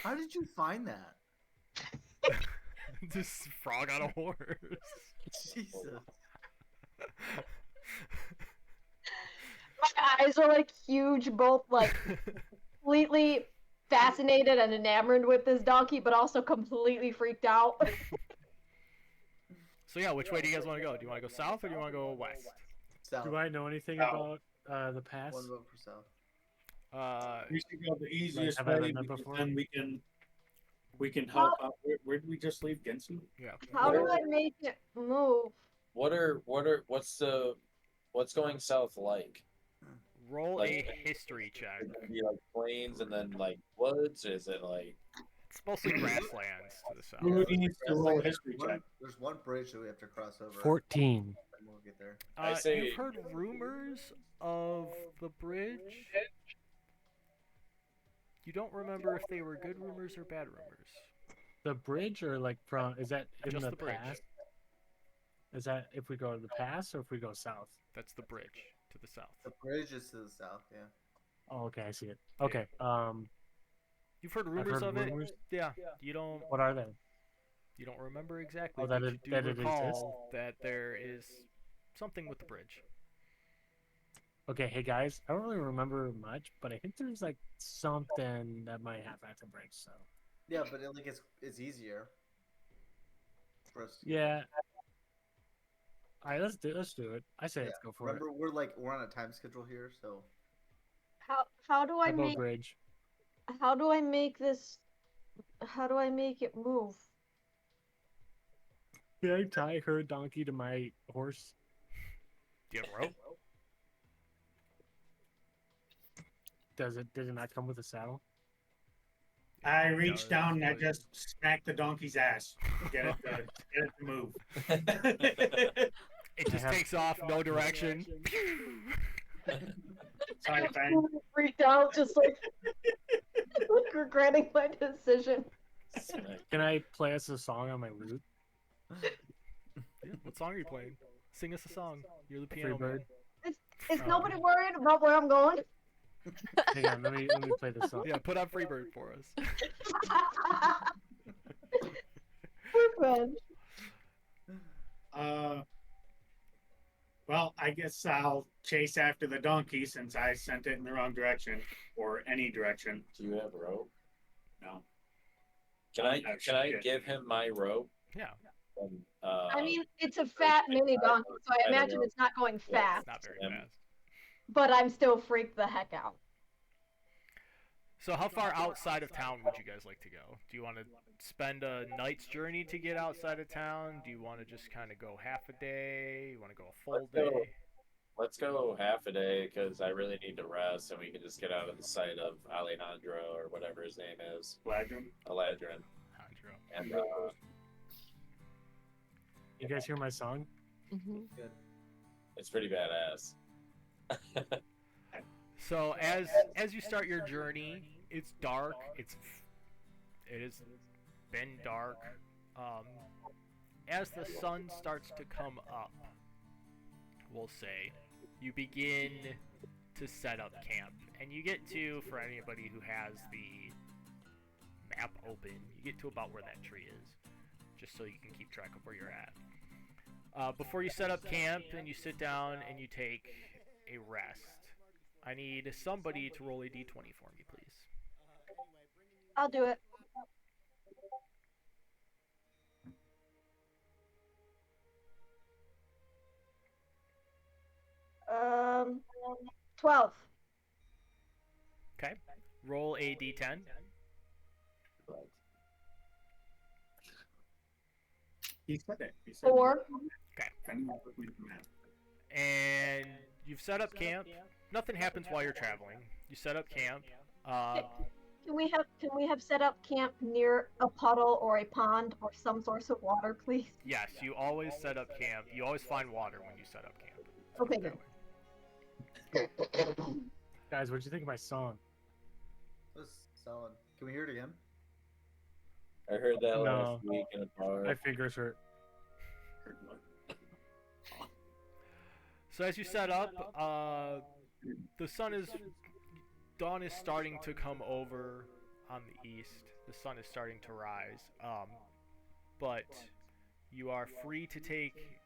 How did you find that? Just frog on a horse. Jesus. My eyes are like huge, both like completely fascinated and enamored with this donkey, but also completely freaked out. So yeah, which way do you guys want to go? Do you want to go south or do you want to go west? South. Do I know anything South. about the pass? One vote for south. We should go the easiest have I way. done that Because before? then we can help out. Where did we just leave Guinsoo? Yeah. How do I make it move? What's going south like? Roll Like- a history check. Is it gonna be like plains and then like woods? Is it like It's mostly grasslands to the south. Who needs to roll a history check? There's one bridge that we have to cross over. 14. And we'll get there. I say- You've heard rumors of the bridge. You don't remember if they were good rumors or bad rumors. The bridge or like from is that in Just the the bridge. pass? Is that if we go to the pass or if we go south? That's the bridge to the south. The bridge is to the south, yeah. Oh, okay, I see it. Okay. You've heard I've rumors heard of rumors. it. Yeah. You don't What are they? remember exactly. Oh, that but it- you that do it recall exists? that there is something with the bridge. Okay, hey guys, I don't really remember much, but I think there's like something that might have after break. So Yeah, but it's easier. For us. yeah. All right, let's do it. I say Yeah, let's go for Remember, we're on a time schedule here, so How do it. I About make bridge. how do I make this how do I make it move? Can I tie her donkey to my horse? Do you have a rope? Does it not come with a saddle? I It reached does, down and I but- just smacked the donkey's ass. Get it to move. It just have- takes off, no direction. Sorry, Ben. Totally freaked out, just like regretting my decision. Can I play us a song on my lute? Yeah, what song are you playing? Sing us a song. You're the piano man. Freebird. Is Oh. nobody worried about where I'm going? Hang on, let me play this song. Yeah, put on Freebird for us. Poor Ben. Well, I guess I'll chase after the donkey since I sent it in the wrong direction or any direction. do you have rope? No. Can I Oh, can I shit. give him my rope? Yeah, And, I mean, it's a fat mini donkey, so I imagine it's not going fast, it's not very Um, fast. but I'm still freaked the heck out. So how far outside of town would you guys like to go? Do you want to spend a night's journey to get outside of town? Do you want to just kind of go half a day? You want to go a full Let's go. day? Let's go half a day because I really need to rest and we can just get out of the sight of Alejandro or whatever his name is, Ladron. Aladrin. Hydro. And You guys hear my song? Mm-hmm. it's pretty badass. So as you start your journey it's dark. It has been dark. As the sun starts to come up, we'll say, you begin to set up camp, and you get to, for anybody who has the map open, you get to about where that tree is, just so you can keep track of where you're at. Before you set up camp and you sit down and you take a rest, I need somebody to roll a d20 for me, please. I'll do it. 12. Okay. Roll a d10. He said it. He said 4. And you've set up camp. Nothing happens while you're traveling. You set up camp. Can we have set up camp near a puddle or a pond or some source of water, please? Yes, you always set up camp. You always find water when you set up camp. Okay, good. Guys, what'd you think of my song? It was solid. Can we hear it again? I heard that No. last week in a bar. My fingers hurt. So as you set up, dawn is starting to come over on the east. The sun is starting to rise. But you are free to take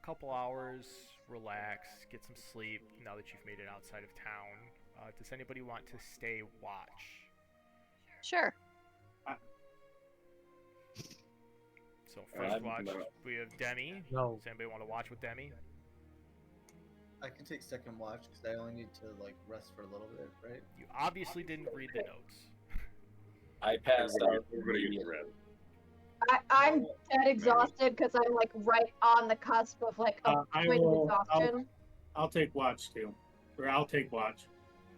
a couple hours, relax, get some sleep now that you've made it outside of town. Does anybody want to stay watch? Sure. So first watch, we have Demi. No. Does anybody want to watch with Demi? I can take second watch because I only need to like rest for a little bit, right? You obviously didn't read the notes. I passed out. Everybody gets red. I'm dead exhausted because I'm like right on the cusp of like a point of exhaustion. I'll take watch too, or I'll take watch.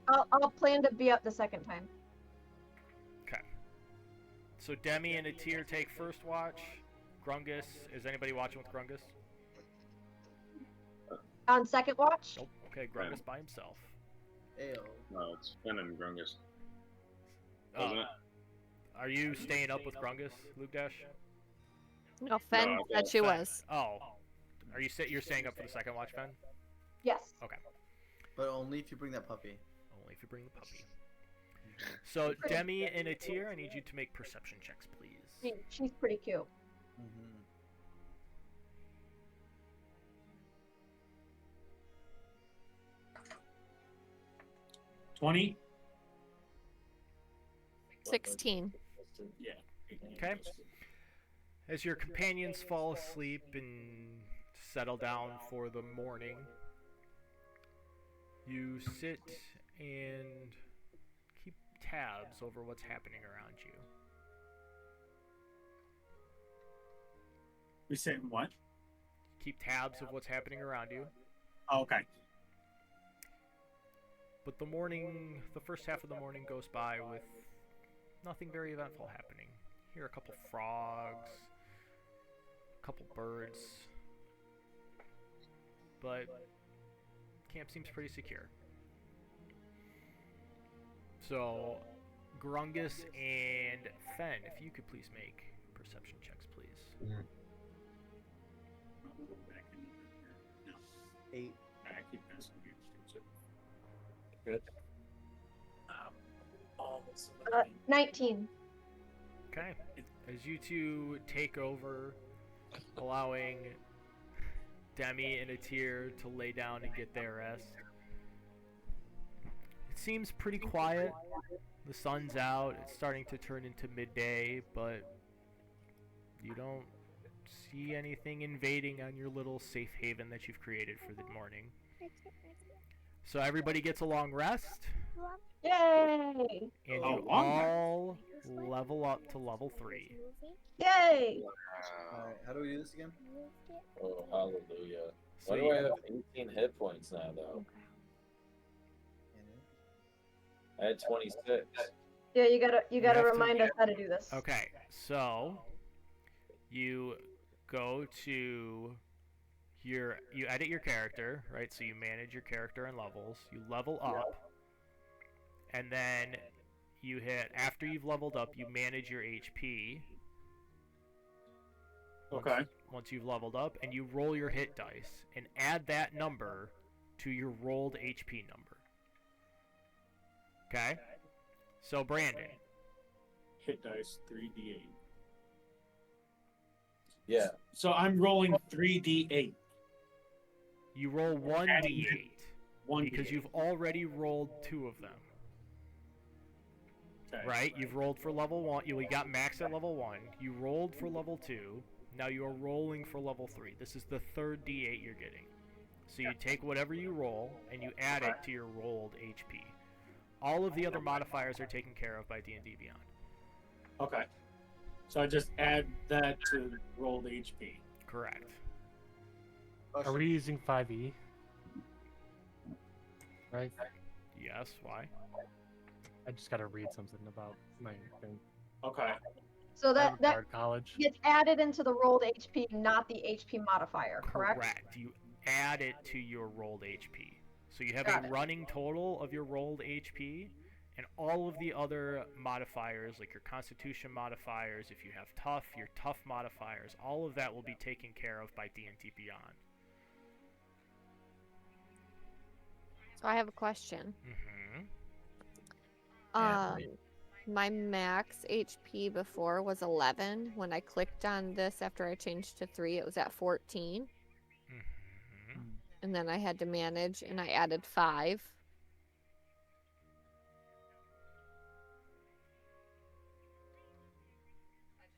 I'll plan to be up the second time. Okay. So Demi and Atir take first watch. Grungus, is anybody watching with Grungus? On second watch? Nope. Okay, Grungus by himself. Ayo. No, it's Finn and Grungus. Uh, Wasn't it? Are you staying up with Grungus, Luke Dash? No, Fen No, said she Fen. was. Oh. You're staying up for the second watch, Fen? Yes. Okay. But only if you bring that puppy. Only if you bring the puppy. So Demi and Atir, I need you to make perception checks, please. She's pretty cute. Mm-hmm. 20. 16. Yeah. Okay. As your companions fall asleep and settle down for the morning, you sit and keep tabs over what's happening around you. We saying what? Keep tabs of what's happening around you. Oh, okay. But the first half of the morning goes by with nothing very eventful happening. You hear a couple frogs, a couple birds, but camp seems pretty secure. So, Grungus and Fen, if you could please make perception checks, please. 8. Good. 19. Okay. As you two take over, allowing Demi and Atir to lay down and get their rest, it seems pretty quiet. The sun's out. It's starting to turn into midday, but you don't see anything invading on your little safe haven that you've created for the morning. So everybody gets a long rest. Yay! And you all level up to level 3. Yay! Alright, how do we do this again? Oh, hallelujah. So Why do I have 18 hit points now, though? I had 26. Yeah, you gotta have to- remind us how to do this. Okay, so you go to you edit your character, right? So you manage your character and levels. You level up, and then you hit after you've leveled up. You manage your HP. Okay. Once you've leveled up, and you roll your hit dice and add that number to your rolled HP number. Okay. So Brandon, Hit dice 3d8. Yeah. So I'm rolling 3d8. you roll 1d8 One because D8. you've already rolled 2 of them. Okay. Right? You've rolled for level 1. You got max at level 1. You rolled for level 2. Now you are rolling for level 3. This is the third d8 you're getting. So you take whatever you roll and you add it to your rolled HP. All of the other modifiers are taken care of by D&D Beyond. Okay. So I just add that to rolled HP. Correct. Are we using 5e? Right? Yes, why? I just gotta read something about my thing. Okay. So I that have that Bard college. gets added into the rolled HP, not the HP modifier, correct? You add it to your rolled HP. So you have Got a it. running total of your rolled HP, and all of the other modifiers, like your Constitution modifiers, if you have tough, your tough modifiers, all of that will be taken care of by D&D Beyond. So I have a question. Mm-hmm. My max HP before was 11. When I clicked on this after I changed to 3, it was at 14. Mm-hmm. And then I had to manage, and I added 5.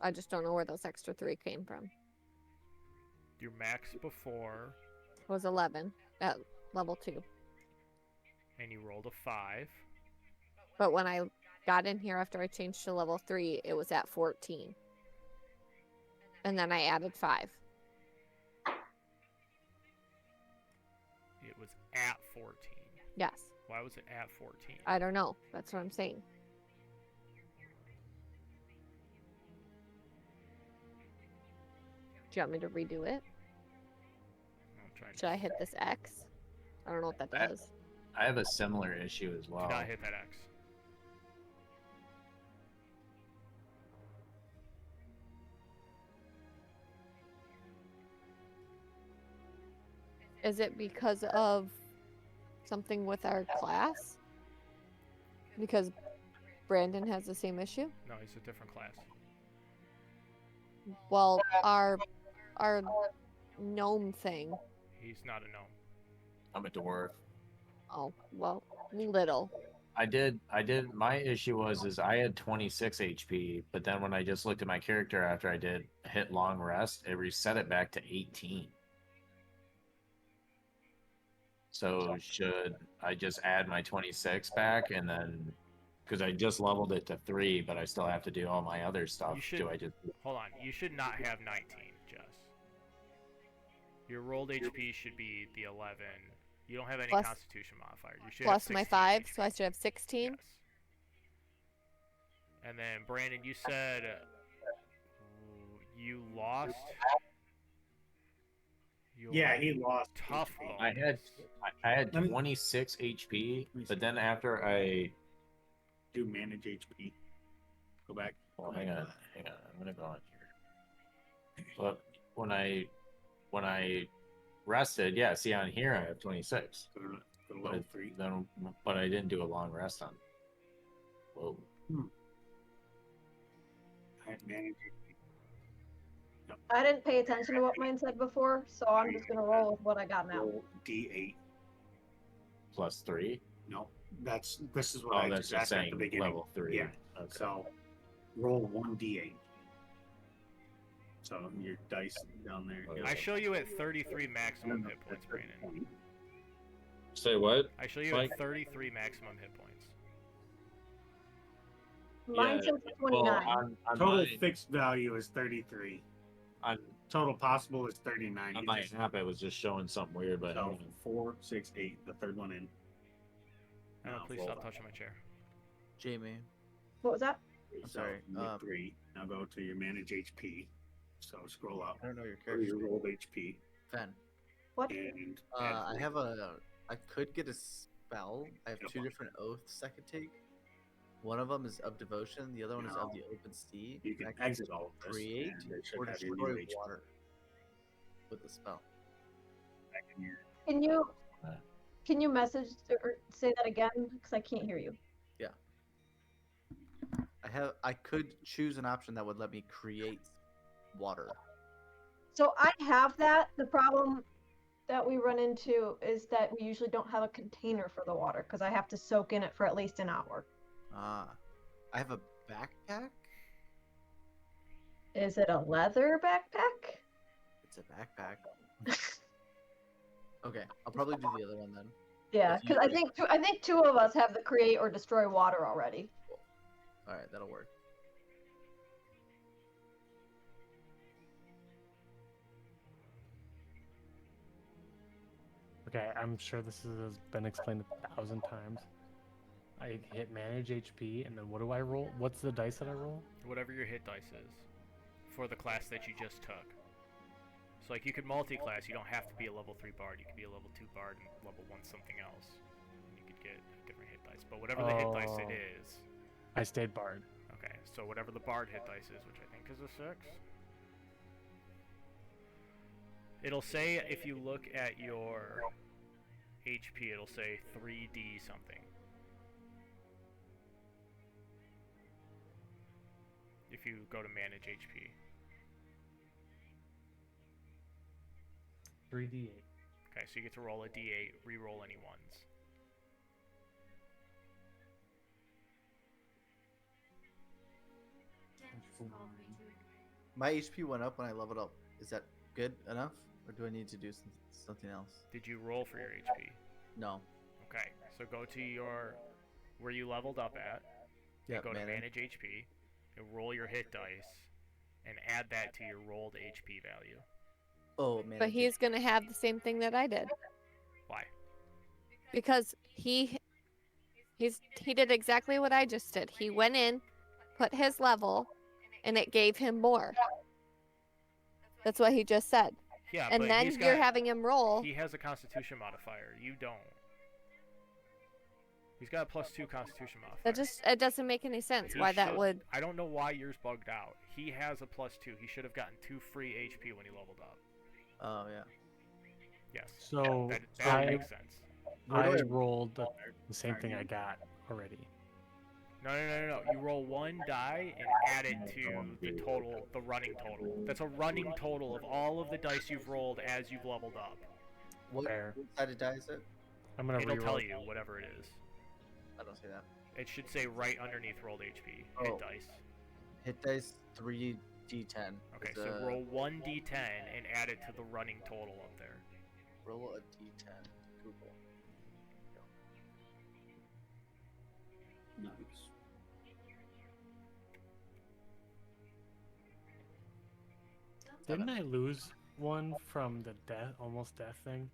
I just don't know where those extra 3 came from. Your max before, It was 11 at level 2. and you rolled a 5. But when I got in here after I changed to level 3, it was at 14. And then I added 5. It was at 14. Yes. Why was it at 14? I don't know. That's what I'm saying. Do you want me to redo it? I'm trying Should I hit this X? I don't know what that That- does. I have a similar issue as well. Do not hit that X. Is it because of something with our class? Because Brandon has the same issue? No, he's a different class. Well, our gnome thing. He's not a gnome. I'm a dwarf. Oh, well, little. I did my issue was I had 26 HP, but then when I just looked at my character after I did hit long rest, it reset it back to 18. So should I just add my 26 back and then because I just leveled it to 3, but I still have to do all my other stuff. You should Do I just hold on. You should not have 19, Jess. Your rolled HP should be the 11. You don't have any Plus- Constitution modifier. You should Plus have my 16 5, HP. so I should have 16. Yes. And then Brandon, you said you lost. Yeah, he lost tough. HP. I had Let me- 26 HP, Let me but see. then after I Do manage HP. Go back. well, hang on, I'm gonna go on here. But when I rested, yeah, see on here I have 26. Go to But level 3. then, but I didn't do a long rest on. Whoa. I manage HP. I didn't pay attention to what mine said before, so I'm just gonna roll with what I got now. Roll D8. Plus 3. No, this is what Oh, I that's just just asked at saying the beginning. level 3. Yeah. Okay. So roll 1d8. So your dice down there. Okay. I show you at 33 maximum hit points, Brandon. Say what? I show you Mike? at 33 maximum hit points. Mine Yeah, says 29. on Total my, fixed value is 33. on, Total possible is 39. on You my just- app, it was just showing something weird, but So 4, 6, 8. The third one in. Now Please roll stop that. touching my chair. Jamie. What was that? So sorry, you get 3. Now go to your manage HP. So scroll up. I don't know your Go to character. your rolled HP. Fen. What? And I have a. I could get a spell. I have Yep. 2 different oaths I could take. One of them is of devotion. The other one is of the open sea. You can I exit all of this. create and it should or have your destroy new HP water with the spell. back in your- Can you message or say that again? Because I can't hear you. I could choose an option that would let me create water. So I have that. The problem that we run into is that we usually don't have a container for the water because I have to soak in it for at least an hour. Ah, I have a backpack. Is it a leather backpack? It's a backpack. Okay, I'll probably do the other one then. Yeah, If you because I think two of us have the create or destroy water already. All right, that'll work. Okay, I'm sure this has been explained 1,000 times. I hit manage HP, and then what do I roll? What's the dice that I roll? Whatever your hit dice is for the class that you just took. So like you could multi-class. You don't have to be a level 3 bard. You could be a level 2 bard and level 1 something else. And you could get different hit dice. But whatever the hit dice it is. I stayed bard. Okay, so whatever the bard hit dice is, which I think is a 6. It'll say if you look at your HP, it'll say 3D something. If you go to manage HP. 3d8. Okay, so you get to roll a d8, re-roll any ones. My HP went up when I leveled up. Is that good enough, or do I need to do something else? Did you roll for your HP? No. Okay, so go to your where you leveled up at. Yeah. Go to manage HP, and roll your hit dice, and add that to your rolled HP value. Oh man. But he's gonna have the same thing that I did Why? because he did exactly what I just did. He went in, put his level, and it gave him more. That's what he just said. Yeah, And but then he's you're got- having him roll. He has a Constitution modifier. You don't. He's got a +2 Constitution modifier. It doesn't make any sense He why that should- would. I don't know why yours bugged out. He has a +2. He should have gotten 2 free HP when he leveled up. Oh yeah. Yes. So that makes sense. I rolled the same thing I got already. No. You roll one die and add it to the total, the running total. That's a running total of all of the dice you've rolled as you've leveled up. What Fair. side of die is it? I'm gonna It'll reroll. tell you whatever it is. I don't see that. It should say right underneath rolled HP. Oh. Hit dice. Hit dice 3d10. Okay, Is, so roll 1d10 and add it to the running total up there. roll a d10. Google. Nice. Didn't I lose one from the almost death thing?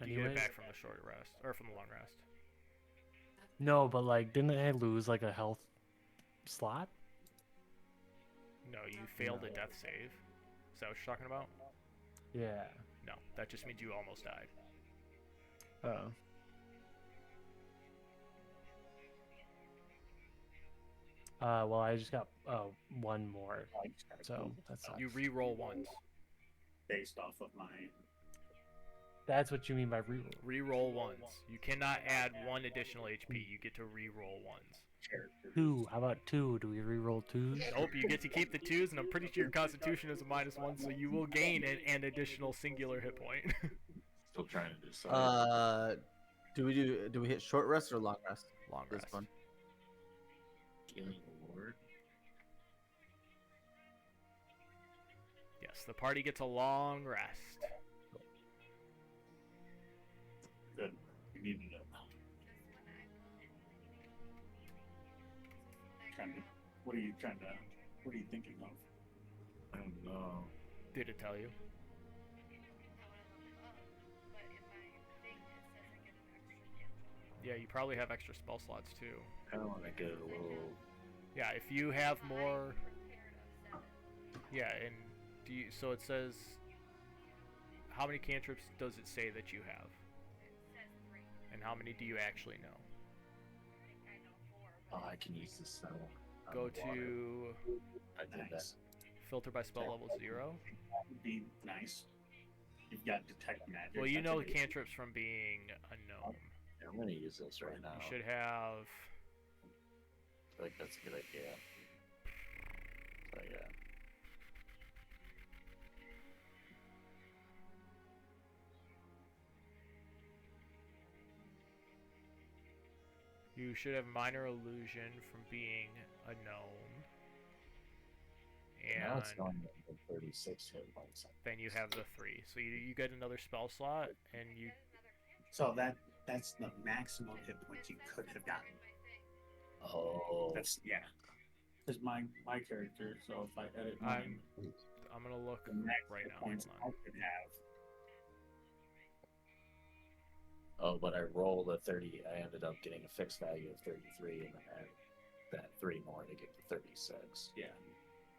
You get it Anyways? back from the short rest, or from the long rest. No, but like, didn't I lose like a health slot? No, you failed a death save. Is that what you're talking about? Yeah. No, that just means you almost died. Oh. Well, I just got one more, so that's You re-roll once. Based off of my. That's what you mean by reroll. Re-roll once. You cannot add one additional HP. You get to re-roll once. Two. How about two? Do we reroll twos? Nope, you get to keep the 2s, and I'm pretty sure your Constitution is a -1, so you will gain an additional singular hit point. Still trying to decide. Do we hit short rest or long rest? Long This rest. one. Healing Ward. Yes, the party gets a long rest. Good. We needed it. What are you thinking of? I don't know. Did it tell you? Yeah, you probably have extra spell slots too. I don't want to get a little. Yeah, if you have more. Yeah, and do you? So it says. How many cantrips does it say that you have? And how many do you actually know? Oh, I can use this spell. on Go the water. to I did that. filter by spell level 0. That would be nice. You've got detect magic. Well, you that's know a good- cantrips from being a gnome. Yeah, I'm gonna use this right now. You should have. I feel like that's a good idea. So yeah. You should have minor illusion from being a gnome. Now it's And going to 36 hit points. then you have the 3. So you get another spell slot, and you. So that's the maximum hit points you could have gotten. Oh. That's yeah. Is my character. So if I edit mine, I'm gonna look the max right hit now. points Hold I could have. Oh, but I rolled a 30. I ended up getting a fixed value of 33, and then I had that 3 more to get to 36. Yeah.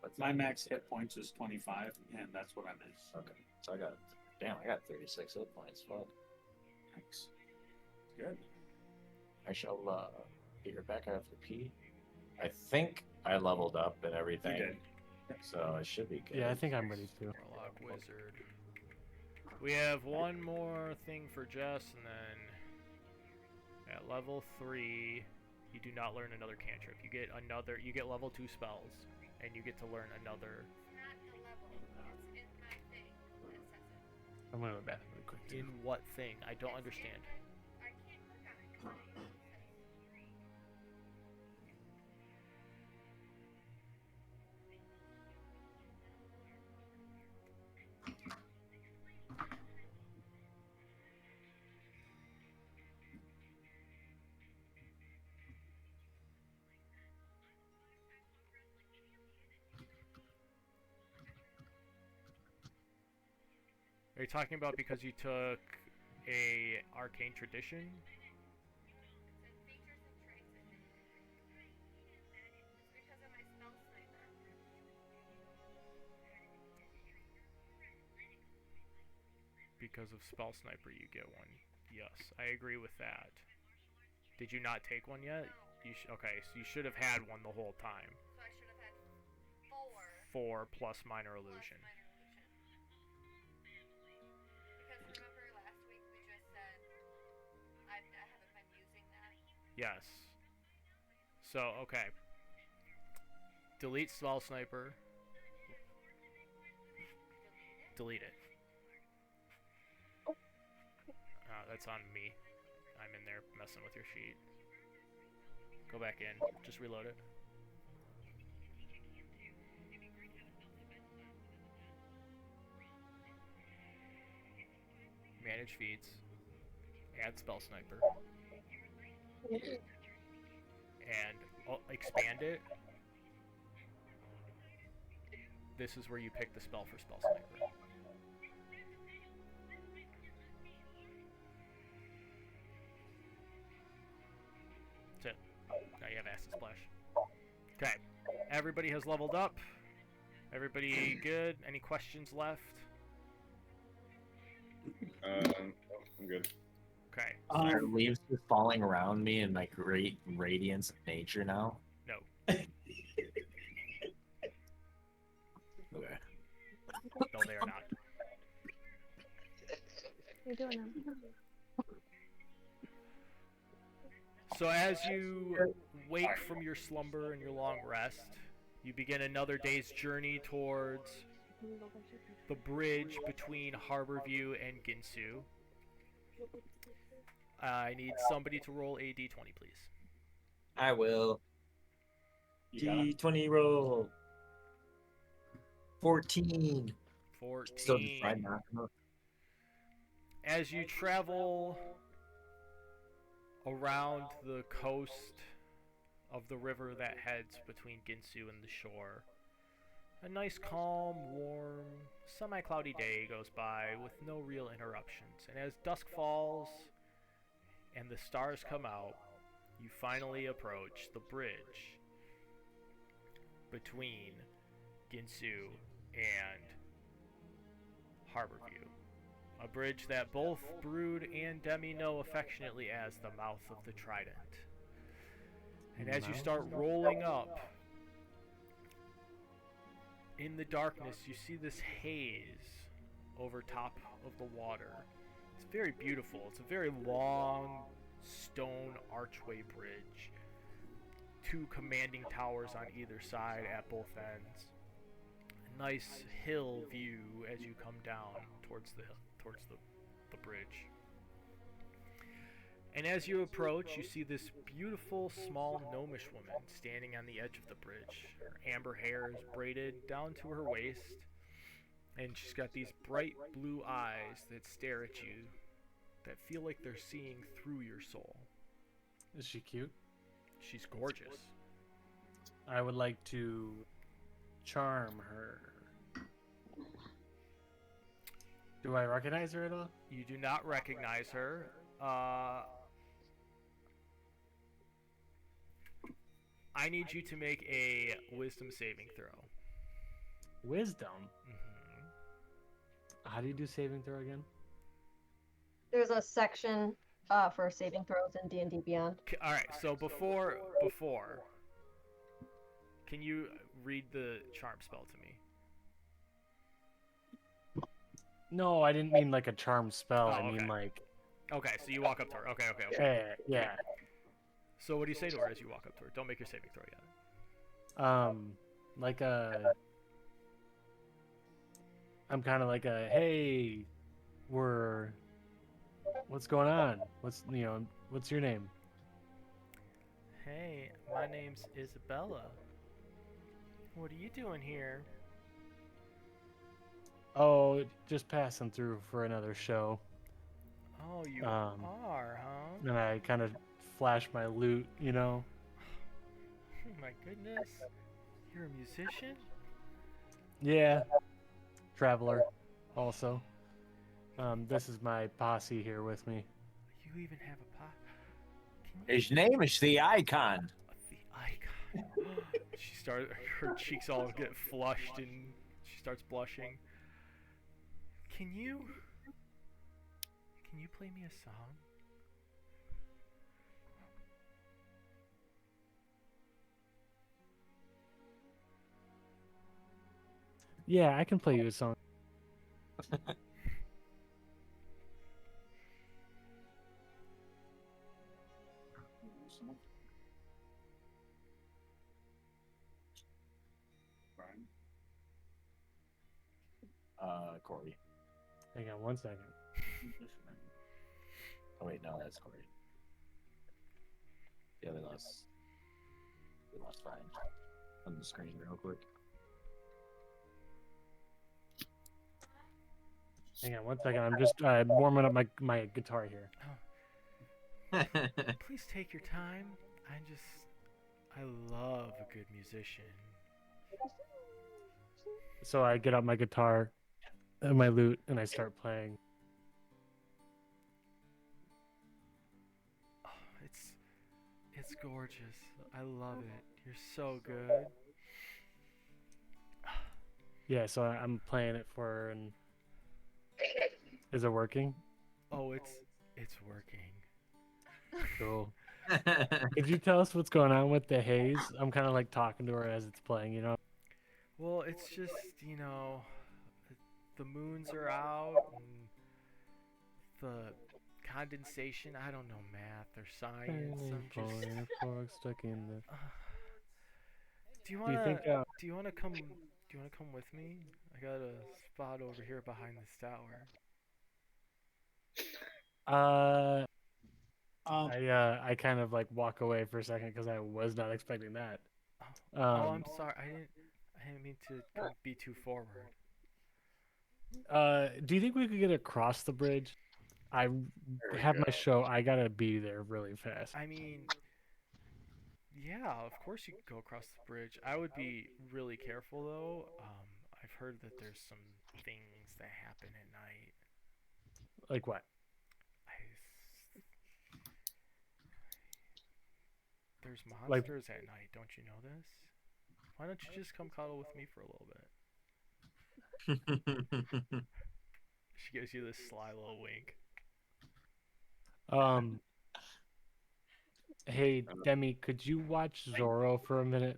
But My max hit points is 25, and that's what I missed. Okay, so I got 36 hit points. Fuck. Thanks. Good. I shall be right back after P. I think I leveled up and everything, You did. so I should be good. Yeah, I think I'm ready to. Warlock Wizard. We have one more thing for Jess, and then at level 3, you do not learn another cantrip. You get level 2 spells, and you get to learn another. I'm gonna go to the bathroom really quick. In what thing? I don't understand. Are you talking about because you took a arcane tradition? Because of Spell Sniper, you get one. Yes, I agree with that. Did you not take one yet? Okay, so you should have had one the whole time. So I should have had 4 plus minor illusion. Because remember last week we just said I haven't been using that. Yes. So, okay. Delete Spell Sniper. Delete it. That's on me. I'm in there messing with your sheet. Go back in. Just reload it. Manage feeds. Add Spell Sniper. And expand it. This is where you pick the spell for Spell Sniper. That's it. Now you have Acid Splash. Okay. Everybody has leveled up. Everybody good? Any questions left? I'm good. Okay. Are leaves just falling around me in like great radiance of nature now? No. Okay. No, they are not. What are you doing now? So as you wake from your slumber and your long rest, you begin another day's journey towards the bridge between Harborview and Guinsoo. I need somebody to roll a d20, please. I will. You got it? D20 roll. 14. 14. Still just try not to. As you travel around the coast of the river that heads between Guinsoo and the shore, a nice, calm, warm, semi-cloudy day goes by with no real interruptions. And as dusk falls and the stars come out, you finally approach the bridge between Guinsoo and Harborview. A bridge that both Brood and Demi know affectionately as the Mouth of the Trident. And as you start rolling up, in the darkness, you see this haze over top of the water. It's very beautiful. It's a very long stone archway bridge. Two commanding towers on either side at both ends. A nice hill view as you come down towards the bridge. And as you approach, you see this beautiful, small, gnomish woman standing on the edge of the bridge. Her amber hair is braided down to her waist, and she's got these bright blue eyes that stare at you, that feel like they're seeing through your soul. Is she cute? She's gorgeous. I would like to charm her. Do I recognize her at all? You do not recognize her. I need you to make a wisdom saving throw. Wisdom? Mm-hmm. How do you do saving throw again? There's a section for saving throws in D&D Beyond. All right, so before, can you read the charm spell to me? No, I didn't mean like a charm spell. Oh, I mean okay. like... Okay, so you walk up to her. Okay. Yeah. So what do you say to her as you walk up to her? Don't make your saving throw yet. Like a... I'm kind of like a, hey, what's going on? What's your name? Hey, my name's Isabella. What are you doing here? Oh, just passing through for another show. Oh, you are, huh? And I kind of flash my loot, Oh my goodness. You're a musician? Yeah. Traveler, also. This is my posse here with me. You even have a pot? His name is the Icon. The Icon. Her cheeks all get flushed and she starts blushing. Can you play me a song? Yeah, I can play you a song. Corey. Hang on one second. Oh wait, no, that's Corey. Yeah, we lost Brian on the screen real quick. Hang on one second. I'm just warming up my guitar here. Please take your time. I love a good musician. So I get out my guitar and my lute and I start playing. Oh, it's gorgeous. I love it. You're so good. Yeah, so I'm playing it for her and is it working? Oh, it's working. Cool. Could you tell us what's going on with the haze? I'm kind of like talking to her as it's playing, you know? Well, it's just, the moons are out and the condensation. I don't know math or science. I'm just stuck in the... Do you want to come with me? I got a spot over here behind this tower. I kind of like walk away for a second because I was not expecting that. I'm sorry. I didn't mean to be too forward. Do you think we could get across the bridge? I have my show. I gotta be there really fast. I mean, yeah, of course you could go across the bridge. I would be really careful though. I've heard that there's some things that happen at night. Like what? There's monsters at night. Don't you know this? Why don't you just come cuddle with me for a little bit? She gives you this sly little wink. Hey, Demi, could you watch Zorro for a minute?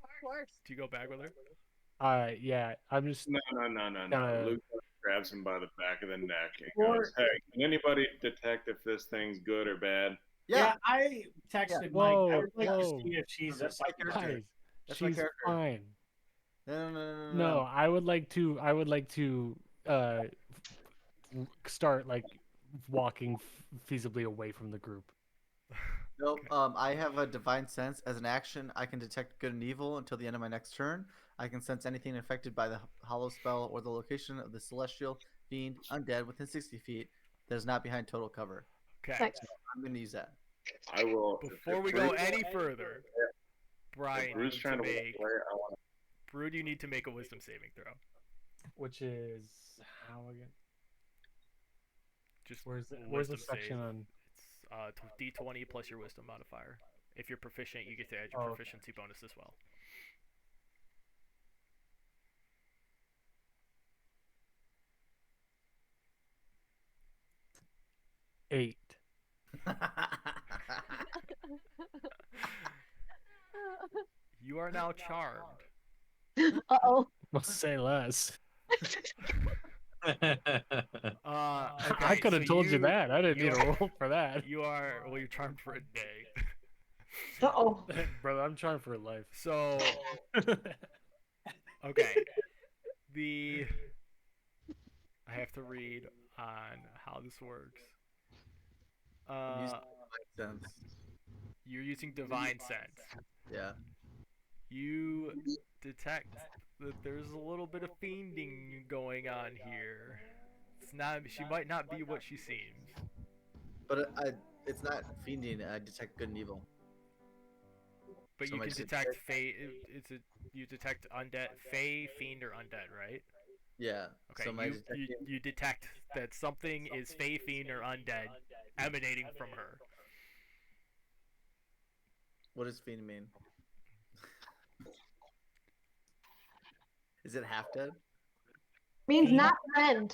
Of course. Do you go back with her? Yeah, I'm just No. gonna. Luke grabs him by the back of the neck and goes, "Hey, can anybody detect if this thing's good or bad?" Yeah, I texted Mike. I would like to see if she's a That's my character. Guys, That's my she's character. fine. No. I would like to start like walking feasibly away from the group. Nope. I have a divine sense. As an action, I can detect good and evil until the end of my next turn. I can sense anything affected by the hollow spell or the location of the celestial fiend undead within 60 feet that is not behind total cover. Okay. Nice. So I'm going to use that. I will. Before if we go Bruce- any further, if Brian Bruce needs trying to to make. play, I want Brood, you need to make a wisdom saving throw. Which is how again? Just Where's the wisdom section save. on? It's D20 plus your wisdom modifier. If you're proficient, you get to add your Oh, okay. proficiency bonus as well. Eight. You are now charmed. Uh-oh. Well, say less. Okay, I could have so told you that. I didn't need are- a roll for that. You're charmed for a day. Uh-oh. Brother, I'm trying for life. So, okay. I have to read on how this works. Sense. You're using divine sense. Yeah. You detect that there's a little bit of fiending going on here. It's not. She might not be what she seems. But it's not fiending. I detect good and evil. But So you am I can just detect you detect undead, fey, fiend, or undead, right? Yeah. Okay. So am I detecting... you detect that something is fey, fiend, or undead emanating from her. What does fiend mean? Is it half dead? Means Fiend? not friend.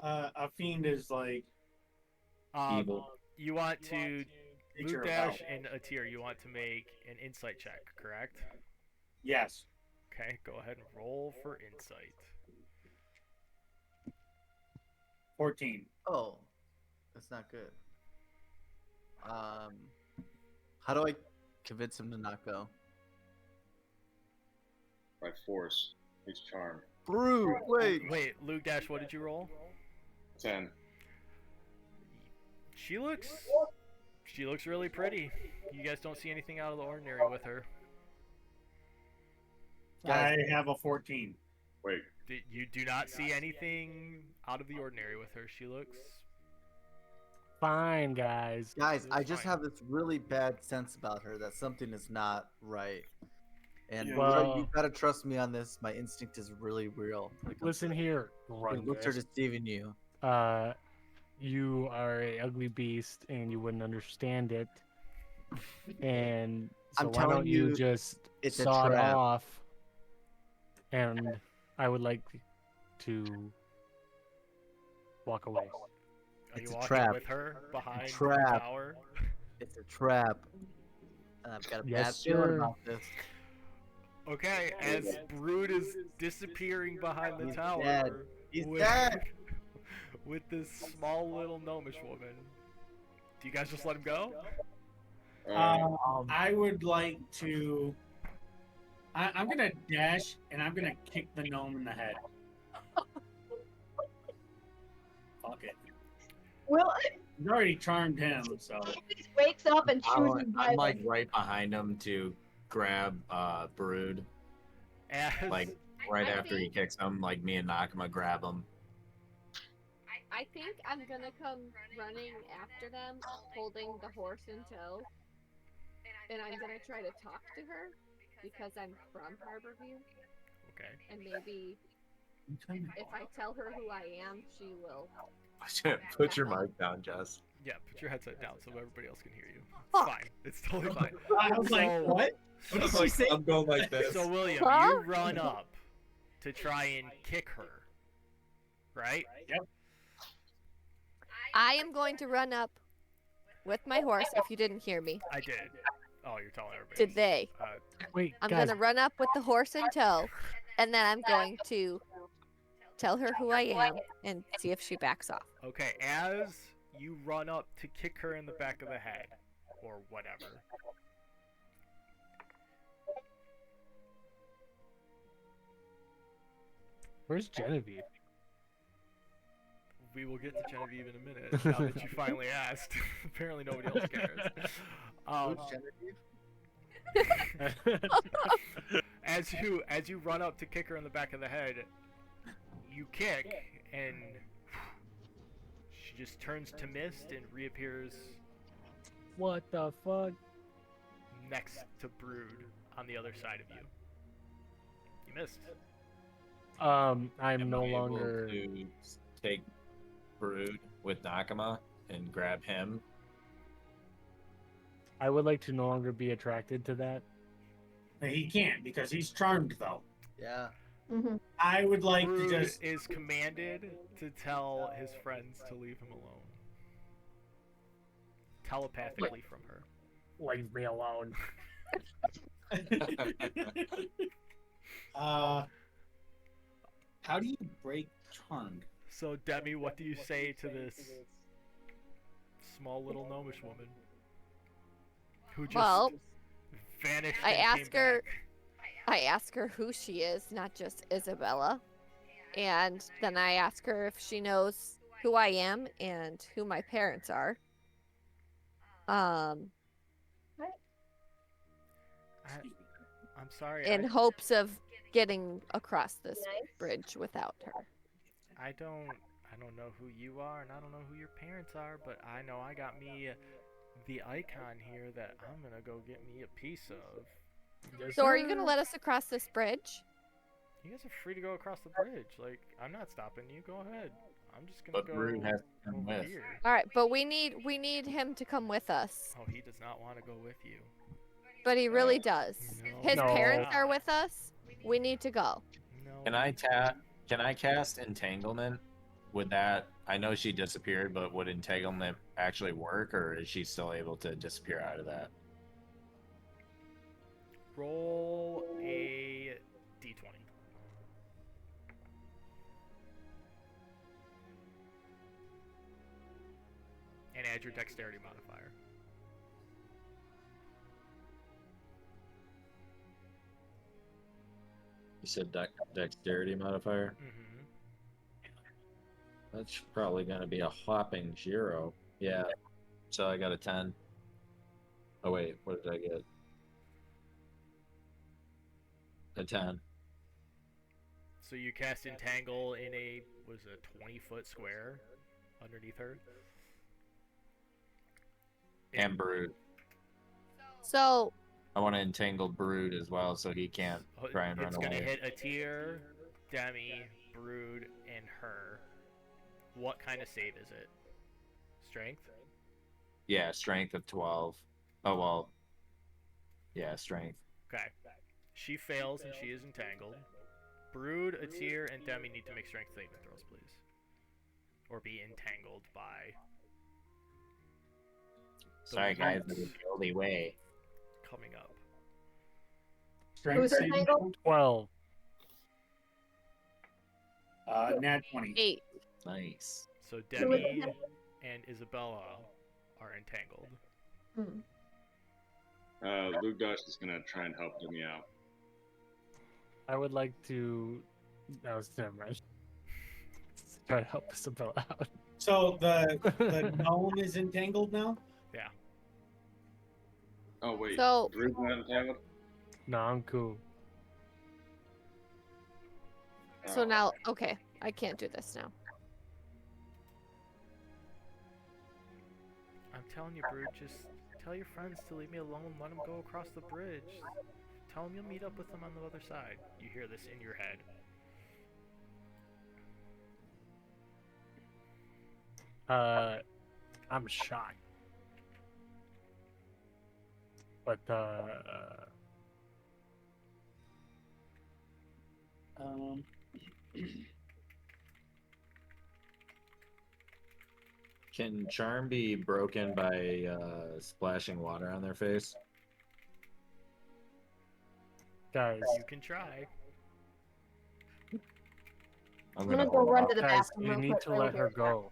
A fiend is like Evil. You want to creature Luke of Dash hell. and Atir. You want to make an insight check, correct? Yes. Okay. Go ahead and roll for insight. 14. Oh, that's not good. How do I convince him to not go? by force. He's charmed. Brew, wait. Wait, Luke Dash. What did you roll? 10. She looks really pretty. You guys don't see anything out of the ordinary with her. I have a 14. Wait, You do not see anything out of the ordinary with her. She looks. Fine, guys. Guys, I It's just fine. have this really bad sense about her that something is not right. And Yeah. Well- you gotta trust me on this. My instinct is really real. when it comes Listen to here, that. Your looks are Grundis. deceiving you. You are a ugly beast, and you wouldn't understand it. And so I'm why telling don't you you, just it's a saw it trap. off? And I would like to walk away. Are It's you a walking trap. with her behind the Trap. tower? It's a trap. And I've got a Yes, bad feeling sir. about this. Okay, as Brood is disappearing behind the He's tower dead. He's with, dead. with this small little gnomish woman. Do you guys just let him go? I would like to. I'm gonna dash and I'm gonna kick the gnome in the head. Fuck it. Will He's already charmed him, so he just wakes up and chews his I'm like Bible. right behind him to grab Brood, As like right I after he think- kicks him, like me and Nakama grab him. I think I'm gonna come running after them, holding the horse in tow, and I'm gonna try to talk to her because I'm from Harborview, okay. and maybe if I tell her who I am, she will. Put your mic down, Jess. Yeah, put your headset down so everybody else can hear you. It's fine. It's totally fine. I was like, So- what? What did she say? I'm going like this. So William, Huh? you run up to try and kick her, right? I am going to run up with my horse if you didn't hear me. I did. Oh, you're telling everybody. Did they? Wait, I'm guys. gonna run up with the horse in tow, and then I'm going to tell her who I am and see if she backs off. Okay, as you run up to kick her in the back of the head, or whatever. Where's Genevieve? We will get to Genevieve in a minute, now that you finally asked. Apparently nobody else cares. Who's Genevieve? As you run up to kick her in the back of the head, you kick, and she just turns to mist and reappears What the fuck? next to Brood on the other side of you. You missed. I'm Am no I able longer. to take Brood with Nakama and grab him. I would like to no longer be attracted to that. He can't because he's charmed though. Yeah. Mm-hmm. I would like Brood to just. is commanded to tell his friends to leave him alone. Telepathically from her. Leave me alone. How do you break charmed? So, Demi, what do you say to this small little gnomish woman who just Well, vanished? I and ask came her. back? I ask her who she is, not just Isabella, and then I ask her if she knows who I am and who my parents are. I'm sorry. In hopes of getting across this bridge without her. I don't know who you are, and I don't know who your parents are, but I know I got me the icon here that I'm gonna go get me a piece of. Yes, So, are you sir. gonna let us across this bridge? You guys are free to go across the bridge. Like, I'm not stopping you. Go ahead. I'm just gonna But go Brood has to come over with. here. All right, but we need him to come with us. Oh, he does not want to go with you. But he really does. No, His No. parents are with us. We need to go. No. Can I cast entanglement? Would that? I know she disappeared, but would entanglement actually work, or is she still able to disappear out of that? Roll a d20. And add your dexterity modifier. You said dexterity modifier. Mm-hmm. That's probably gonna be a whopping 0. Yeah. So I got a 10. Oh wait, what did I get? A 10. So you cast Entangle in a, was it a 20-foot square underneath her? And Brood. So, I want to entangle Brood as well, so he can't try and run It's gonna away. hit a tier, Demi, Brood, and her. What kind of save is it? Strength? Yeah, strength of 12. Oh well. Yeah, strength. Okay. She fails and she is entangled. Brood, Atir, and Demi need to make strength saving throws, please. Or be entangled by Sorry guys, roots this is the only way. coming up. Strength Who's saving entangled? 12. Nat 20. 8. Nice. So Who is Demi entangled? and Isabella are entangled. Luke Dash is gonna try and help Demi out. I would like to. That was never mind. Try to help Isabella out. So the gnome is entangled now? Oh wait, So- Drew's not entangled. No, I'm cool. So Oh. now, okay, I can't do this now. I'm telling you, Brood, just tell your friends to leave me alone. Let them go across the bridge. Tell them you'll meet up with them on the other side. You hear this in your head. I'm shocked. But Can charm be broken by splashing water on their face? Guys, You can try. I'm gonna go run to the guys, bathroom you real need quick. to I will let be her right back. go.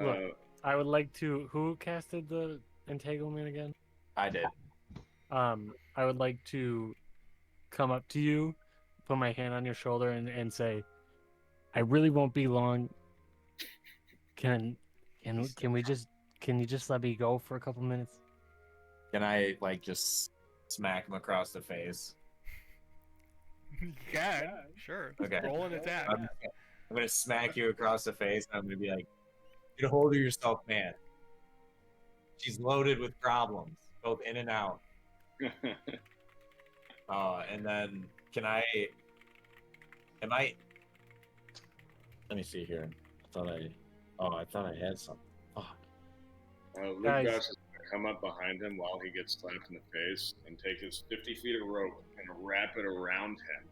Look, I would like to. Who casted the entanglement again? I did. I would like to come up to you, put my hand on your shoulder, and say, "I really won't be long. Can we just? Can you just let me go for a couple minutes?" Can I like just smack him across the face? You can, sure. Okay. Roll an attack. I'm gonna smack you across the face, and I'm gonna be like, "Get a hold of yourself, man. She's loaded with problems, both in and out." And then am I? Let me see here. I thought I had something. Oh, Luke Guys. Dash is going to come up behind him while he gets slapped in the face and take his 50 feet of rope and wrap it around him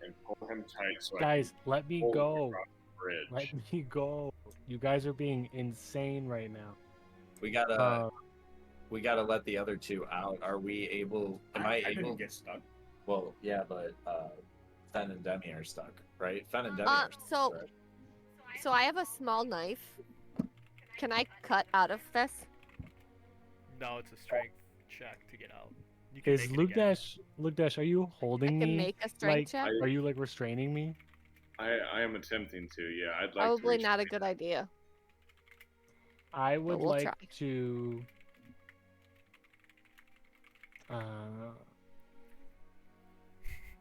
and pull him tight so Guys, let me I can pull him go. across the bridge. Let me go. You guys are being insane right now. we gotta let the other two out. Are we able? Am I able? didn't get stuck. Well, yeah, but Fen and Demi are stuck, right? Fen and Demi are stuck. So, right? so I have a small knife. Can I cut out of this? No, it's a strength check to get out. You can Is make it Luke again. Dash, are you holding I can me? make a strength check. Are you like restraining me? I am attempting to, yeah. I'd like Probably to not a good idea. I would we'll like try. to.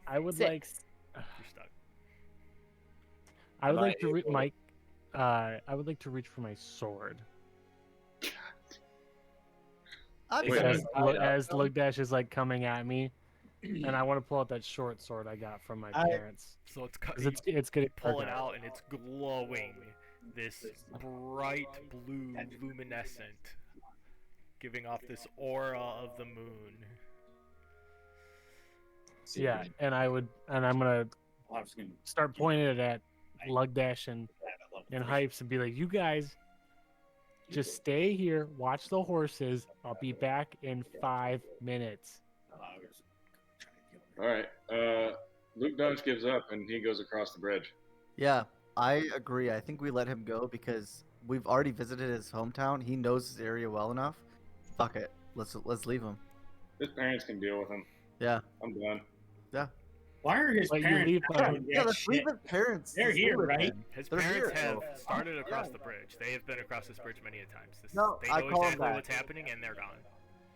I would like. 6. You're stuck. I would Am I like to able- Mike. I would like to reach for my sword. I'm Wait, As, Wait, as Luke Dash is like coming at me, and I want to pull out that short sword I got from my parents. So it's cut. 'Cause it's getting Pull it dark out and it's glowing this bright blue luminescent, giving off this aura of the moon. Yeah, and I'm gonna I was gonna start pointing it at Lugdash and Hypes and be like, "You guys, just stay here, watch the horses. I'll be back in 5 minutes." All right. Luke Dash gives up and he goes across the bridge. Yeah, I agree. I think we let him go because we've already visited his hometown. He knows his area well enough. Fuck it. Let's leave him. His parents can deal with him. Yeah. I'm done. Yeah. Why are his But you parents leave not by- doing Yeah, that let's leave shit? his parents. They're Let's here, leave it, right? man. His They're parents here. have started across the bridge. They have been across this bridge many a times. No, they I know call him exactly back. what's happening, and they're gone.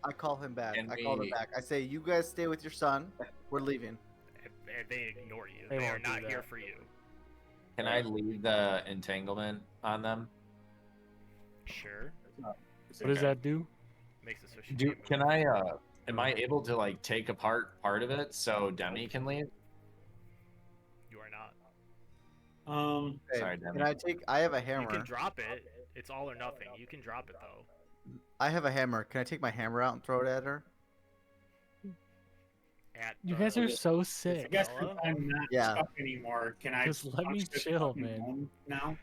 I call him back. Can I call him we- back. I say, you guys stay with your son. We're leaving. And they ignore you. They They are won't do not here that. for you. Can I leave the entanglement on them? Sure. What does that do? Makes it so she can't move. Can I? Am I able to like take apart part of it so Demi can leave? You are not. Hey, Sorry, can Demi. I take? I have a You hammer. can drop it. It's all or nothing. You can drop it though. I have a hammer. Can I take my hammer out and throw it at her? You guys are so I sick. guess since I'm not Yeah. stuck anymore, can I Just let me punch this chill, fucking man. gnome now?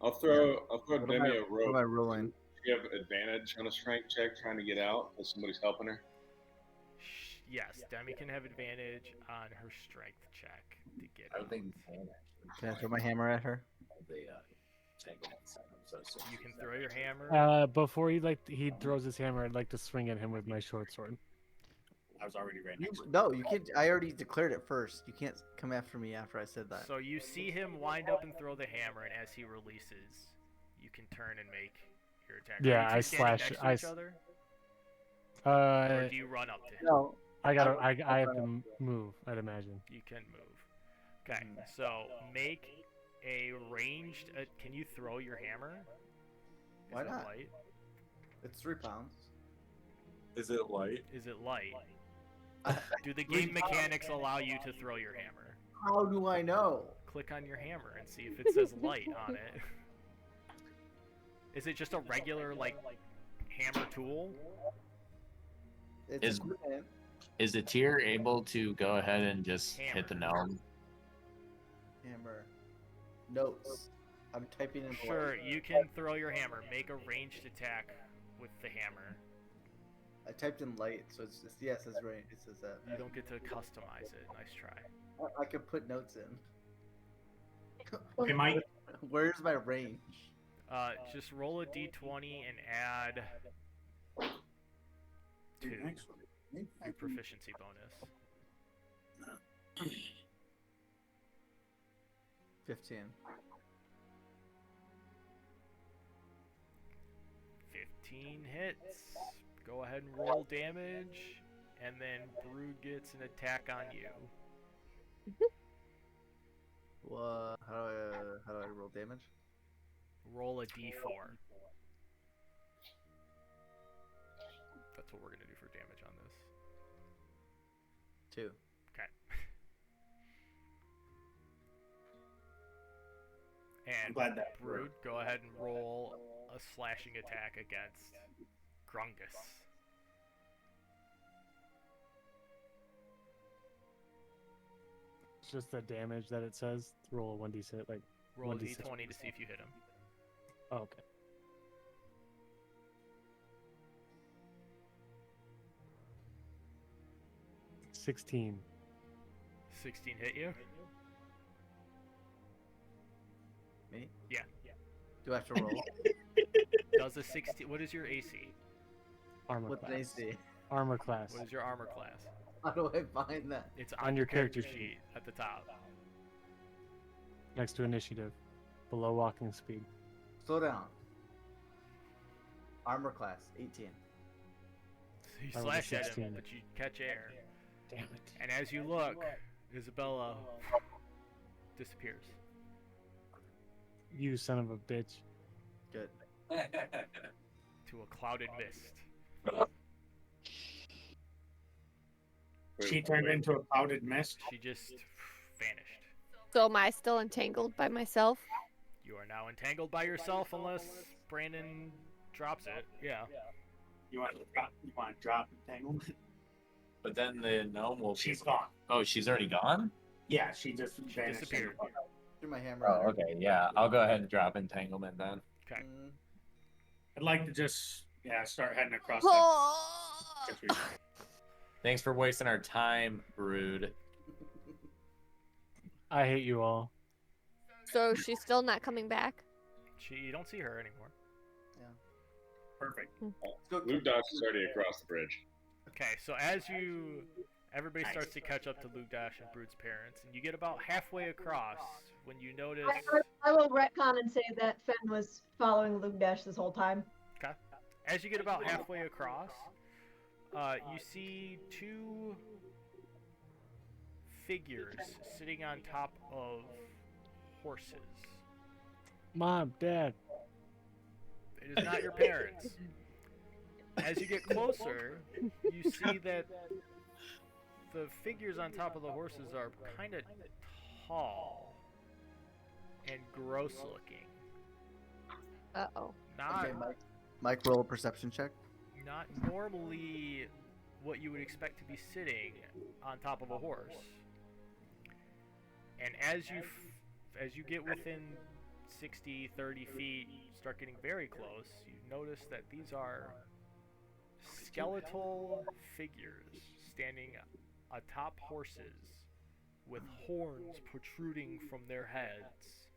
I'll throw What am Demi a what am rope. I ruling? Do you have advantage on a strength check trying to get out if somebody's helping her? Yes, Demi can have advantage on her strength check to get I out. would think Can I throw my hammer at her? the entanglement side. You can throw your hammer. Before he throws his hammer, I'd like to swing at him with my short sword. I was already right You, next to it. no, you can't. I already declared it first. You can't come after me after I said that. So you see him wind up and throw the hammer, and as he releases, you can turn and make your attack. Are Yeah, you two I standing slash- next to I each s- other, or do you run up to him? No, I have to move. I'd imagine. You can move. Okay, so make a ranged. Can you throw your hammer? Is Why it not? light? it's 3 pounds. Is it light? Is it light? Do the game mechanics allow you to throw your hammer? How do I know? Click on your hammer and see if it says light on it. Is it just a regular like hammer tool? It's Is- equipment. Is the tier able to go ahead and just hit the gnome? Hammer. Notes. I'm typing in. Sure, you can throw your hammer. Make a ranged attack with the hammer. I typed in light, so it's just yes, it's right. It says that. You don't get to customize it. Nice try. I can put notes in. Okay, Mike. Where's my range? Just roll a d20 and add 2 your proficiency bonus. 15. 15 hits. Go ahead and roll damage, and then Brood gets an attack on you. What? How do I roll damage? Roll a d4. That's what we're gonna do for damage on this. 2. Okay. And glad that Brood, go ahead and roll a slashing attack against Grungus. It's just the damage that it says. Roll a 1d6, like Roll a 1d6. d20 to see if you hit him. Oh, okay. $16. 16 hit you? Me? Yeah. Do I have to roll? Does a 16? What is your AC? Armor What's an class. AC? Armor class. What is your armor class? How do I find that? It's On your character sheet at the top. Next to initiative. Below walking speed. Slow down. Armor class 18. So you I rolled a slash at him, 16. but you catch air. Damn it. And as you look, Isabella disappears. You son of a bitch. Good. To a clouded mist. She turned into a clouded mist. She just vanished. So am I still entangled by myself? You are now entangled by yourself unless Brandon drops it. Yeah. You want to drop entanglement? But then the gnome will. She's gone. Oh, she's already gone? Yeah, she just vanished. disappeared. Do my hammer. on Oh, her. okay. Yeah, I'll go ahead and drop entanglement then. Okay. I'd like to just start heading across. That. Oh. Thanks for wasting our time, Brood. I hate you all. So she's still not coming back? You don't see her anymore. Perfect. Let's go. Luke Dash is already across the bridge. Okay, so as everybody starts to catch up to Luke Dash and Brood's parents, and you get about halfway across when you notice. I will retcon and say that Fen was following Luke Dash this whole time. Okay. As you get about halfway across, you see 2 figures sitting on top of horses. Mom, Dad. It is not your parents. As you get closer, you see that the figures on top of the horses are kind of tall and gross looking. Uh-oh. Not, Okay, Mike, roll a perception check. not normally what you would expect to be sitting on top of a horse. And as you get within 60, 30 feet, start getting very close, you notice that these are skeletal figures standing atop horses with horns protruding from their heads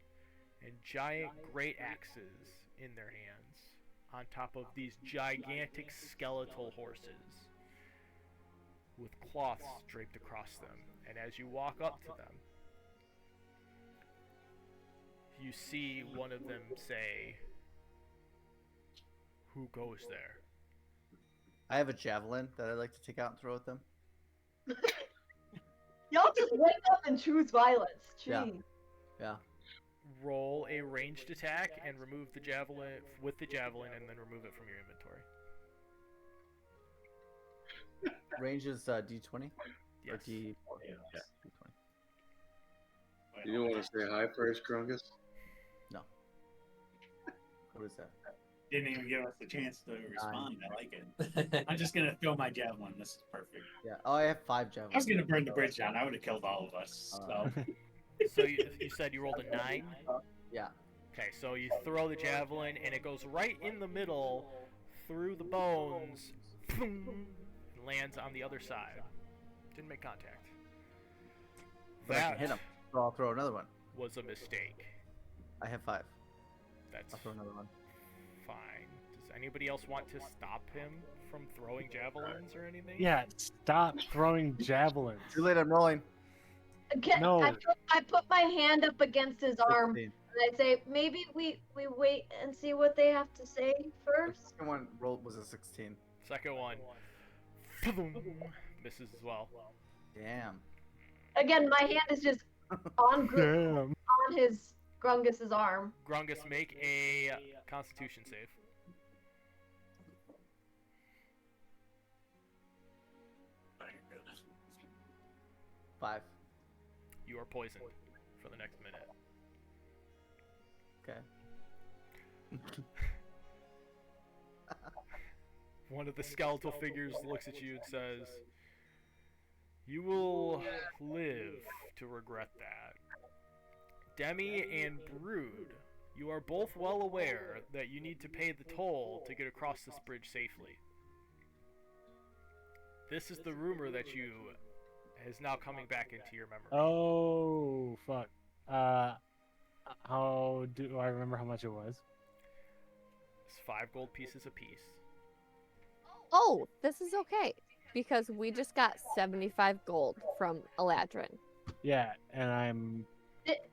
and giant great axes in their hands on top of these gigantic skeletal horses with cloths draped across them. And as you walk up to them, you see one of them say, "Who goes there?" I have a javelin that I'd like to take out and throw at them. Y'all just wake up and choose violence. Yeah. Jeez. Yeah. Roll a ranged attack and remove the javelin with the javelin, and then remove it from your inventory. Range is D20 or Yes. D4. Yeah. D20. You don't want to say hi first, Grungus? What is that? Didn't even give us a chance to respond. I like it. I'm just gonna throw my javelin. This is perfect. Yeah. Oh, I have 5 I was javelins. gonna burn the bridge down. I would have killed all of us. So So you said you rolled a 9? Yeah. Okay, so you throw the javelin, and it goes right in the middle, through the bones, and lands on the other side. Didn't make contact. But I can hit him, so I'll throw another one. Was a mistake. I have 5. That's I'll throw another one. fine. Does anybody else want to stop him from throwing javelins or anything? Yeah, stop throwing javelins. Too late, I'm rolling. Again, No. I put my hand up against his arm 16. and I say, maybe we wait and see what they have to say The first. second one roll was a 16. Second one. Misses as well. Damn. Again, my hand is just on Damn. on his Grungus's arm. Grungus, make a Constitution save. Five. You are poisoned for the next minute. Okay. One of the skeletal figures looks at you and says, "You will live to regret that. Demi and Brood, you are both well aware that you need to pay the toll to get across this bridge safely. This is the rumor that you is now coming back into your memory." Oh, fuck. How do I remember how much it was? It's 5 gold pieces apiece. Oh, this is okay because we just got 75 gold from Eladrin. Yeah, and I'm.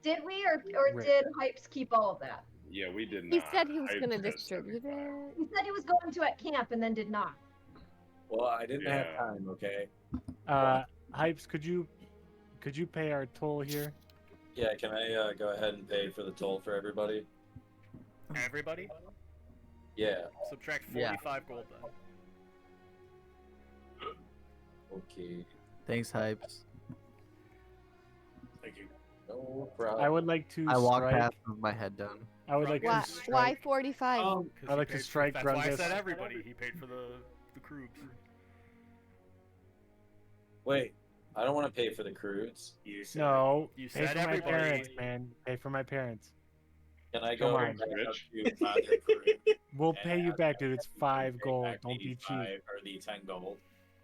Did we or Right. did Hypes keep all of that? Yeah, we did not. He said he was I going to just distribute said it. He said he was going to at camp and then did not. Well, I didn't have Yeah. time. Okay. Hypes, could you pay our toll here? Yeah. Can I go ahead and pay for the toll for everybody? Everybody, Yeah. subtract Yeah. 45 gold then. Okay. Thanks, Hypes. Thank you. No problem. I would like to I walk strike. past with my head down. I would like Why, to strike. why 45? 'Cause I'd he like to paid for- strike That's why I Grungus. said everybody. He paid for the crews. Wait. I don't want to pay for the cruise. You said No, You pay said for my everybody. parents, man. Pay for my parents. Can I Come go on. back up Rich. to Father Crew? We'll pay you and back, dude. It's ask him to 5 pay gold. back Don't the be cheap. 5 or the 10 gold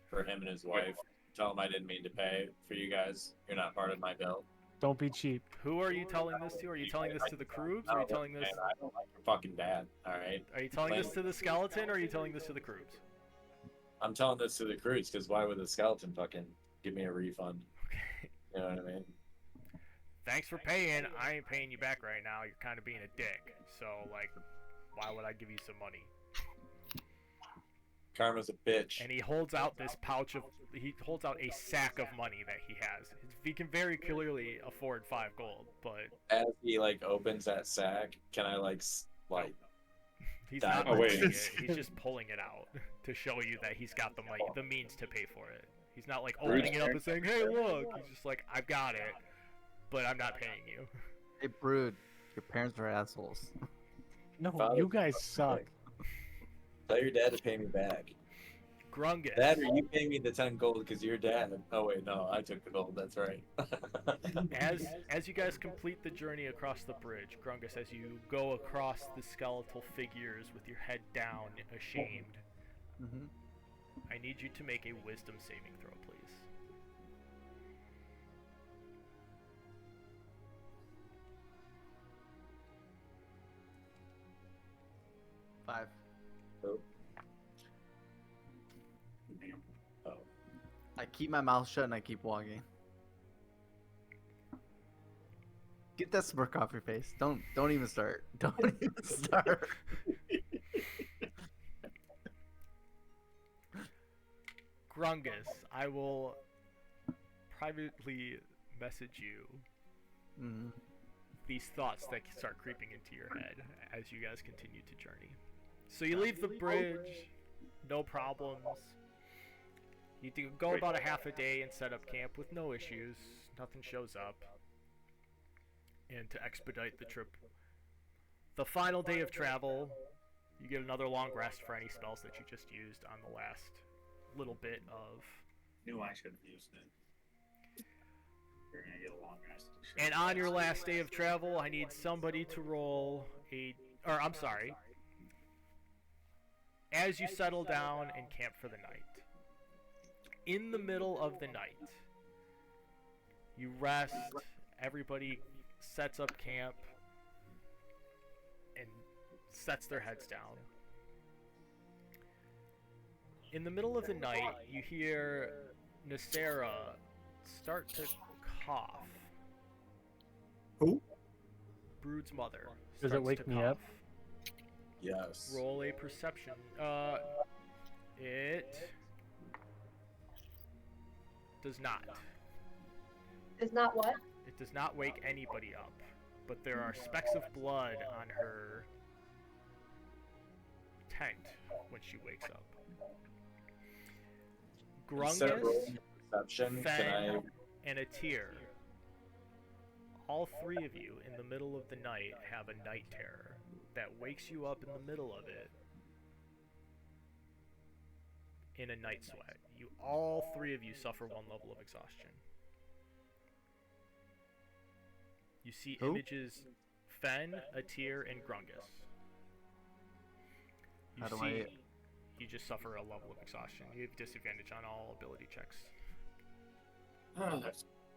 for him and his wife. Tell him I didn't mean to pay for you guys. You're not part of my bill. Don't be cheap. Who are you telling this to? Are you telling this to the crews? Or are you telling this? Man, I don't like your fucking dad. All right. Are you telling this to the skeleton? Or are you telling this to the crews? I'm telling this to the crews because why would the skeleton fucking give me a refund? Okay. You know what I mean? Thanks for paying. I ain't paying you back right now. You're kind of being a dick. So like, why would I give you some money? Karma's a bitch. And he holds out this pouch of. He holds out a sack of money that he has. He can very clearly afford 5 gold, but As he like opens that sack, can I like he's That- not Oh, wait. opening it. He's just pulling it out to show you that he's got the money, the means to pay for it. He's not like opening it up and saying, "Hey, look." He's just like, "I've got it, but I'm not paying you." Hey, Brood, your parents are assholes. No, Father- you guys suck. tell your dad to pay me back? Grungus. Dad, or you pay me the 10 gold because you're dad. Oh wait, no, I took the gold. That's right. As you guys complete the journey across the bridge, Grungus, as you go across the skeletal figures with your head down, ashamed, Mm-hmm. I need you to make a wisdom saving throw, please. Five. Oh. I keep my mouth shut and I keep walking. Get that smirk off your face. Don't even start. Don't even start. Grungus, I will privately message you Mm-hmm. these thoughts that start creeping into your head as you guys continue to journey. So you leave the bridge, no problems. You do go about a half a day and set up camp with no issues. Nothing shows up. And to expedite the trip, the final day of travel, you get another long rest for any spells that you just used on the last little bit of. knew I should have used it. You're gonna get a long rest. And on your last day of travel, I need somebody to roll I'm sorry. As you settle down and camp for the night, in the middle of the night, you rest, everybody sets up camp and sets their heads down. In the middle of the night, you hear Nasera start to cough. Who? Brood's mother. Does it starts wake to me up? cough. Yes. Roll a perception. It does not. Is not what? It does not wake anybody up, but there are specks of blood on her tent when she wakes up. Instead of Grungus, rolling perception, can Fen, I? and a tear. All three of you in the middle of the night have a night terror that wakes you up in the middle of it in a night sweat. All three of you suffer one level of exhaustion. You see Who? images Fen, Atir, and Grungus. You How do see, you just suffer a level of exhaustion. You have disadvantage on all ability checks.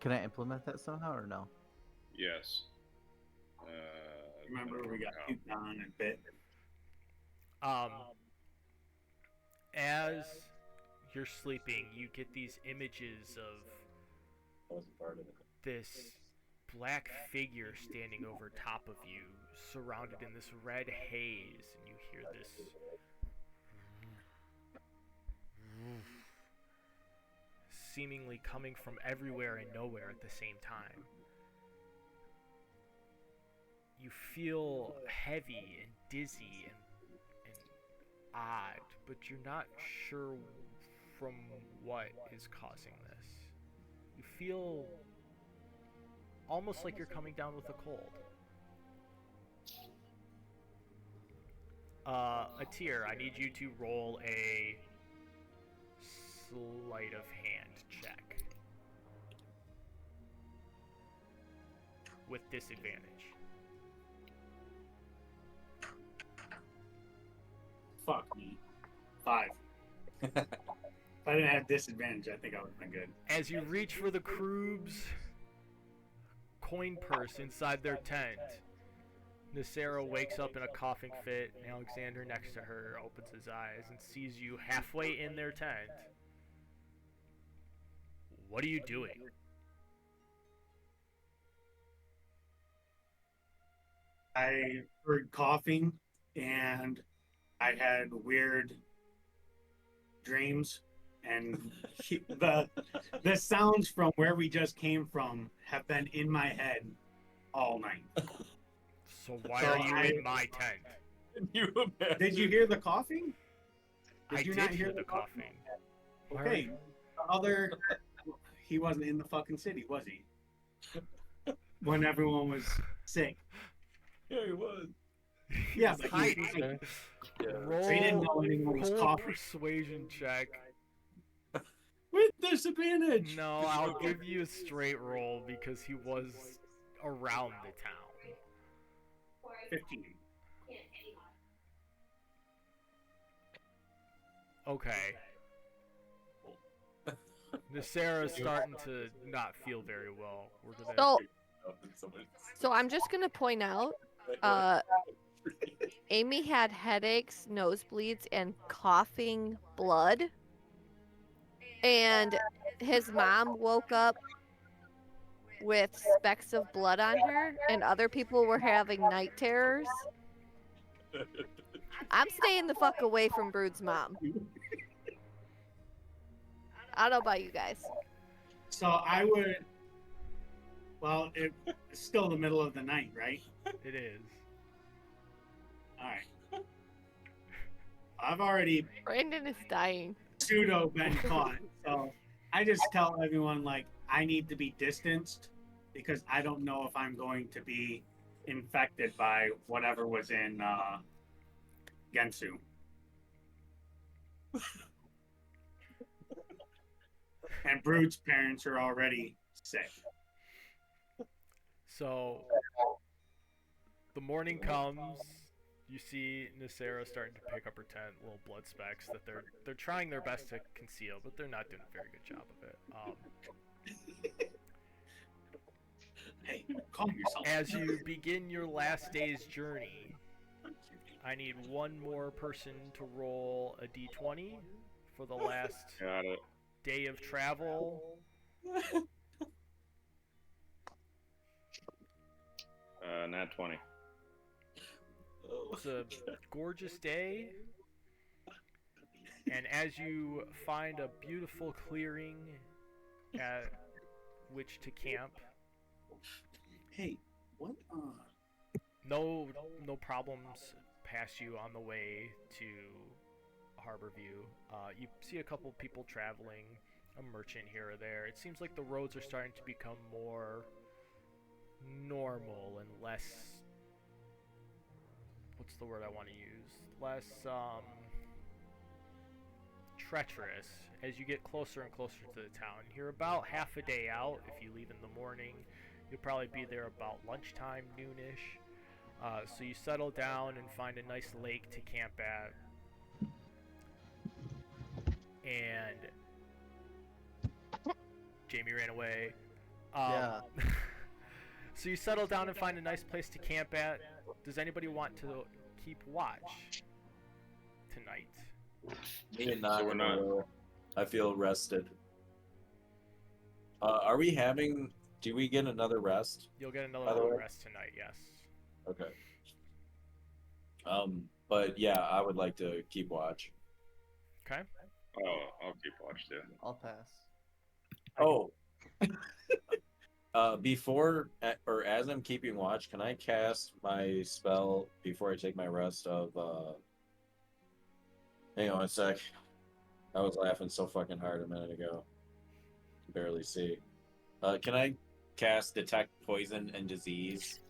Can I implement that somehow or no? Yes. Remember we got puked on and bit. As you're sleeping, you get these images of Wasn't part of it. this black figure standing over top of you, surrounded in this red haze, and you hear this seemingly coming from everywhere and nowhere at the same time. You feel heavy and dizzy and odd, but you're not sure from what is causing this. You feel almost like you're coming down with a cold. Atir, I need you to roll a sleight of hand check with disadvantage. Fuck me. 5. If I didn't have disadvantage, I think I would have been good. As you reach for the Kroob's coin purse inside their tent, Nasera wakes up in a coughing fit, and Alexander next to her opens his eyes and sees you halfway in their tent. What are you doing? I heard coughing and I had weird dreams, and the sounds from where we just came from have been in my head all night. So why are you in my tent? Did you hear the coughing? I you did not hear the coughing. Okay. He wasn't in the fucking city, was he? When everyone was sick. Yeah, he was. Yeah, but he was hiding. So he didn't know anyone was Roll coughing. persuasion check. With disadvantage. No, I'll give you a straight roll because he was around the town. 15. Okay. Nasera's starting to not feel very well. We're gonna. So I'm just gonna point out, Amy had headaches, nosebleeds, and coughing blood. And his mom woke up with specks of blood on her, and other people were having night terrors. I'm staying the fuck away from Brood's mom. I don't know about you guys. So I would. Well, it's still the middle of the night, right? It is. Alright. I've already Brandon is dying. pseudo been caught. So I just tell everyone, like, I need to be distanced because I don't know if I'm going to be infected by whatever was in Guinsoo. And Brood's parents are already sick. So the morning comes. You see Nasera starting to pick up her tent, little blood specks that they're trying their best to conceal, but they're not doing a very good job of it. Hey, calm yourself. As you begin your last day's journey, I need one more person to roll a d20 for the last Got it. day of travel. Nat 20. It's a gorgeous day, and as you find a beautiful clearing at which to camp, Hey, what? no problems pass you on the way to Harborview. You see a couple people traveling, a merchant here or there. It seems like the roads are starting to become more normal and less, what's the word I want to use? Less treacherous as you get closer and closer to the town. You're about half a day out. If you leave in the morning, you'll probably be there about lunchtime, noonish. So you settle down and find a nice lake to camp at. And Jamie ran away. Yeah. So you settle down and find a nice place to camp at. Does anybody want to keep watch tonight? Me and not. we're not- I feel rested. Are we having? Do we get another rest? You'll get another By the long way? rest tonight, yes. Okay. But yeah, I would like to keep watch. Okay. Oh, I'll keep watch too. I'll pass. Oh. Before or as I'm keeping watch, can I cast my spell before I take my rest of hang on a sec. I was laughing so fucking hard a minute ago. Can barely see. Can I cast detect poison and disease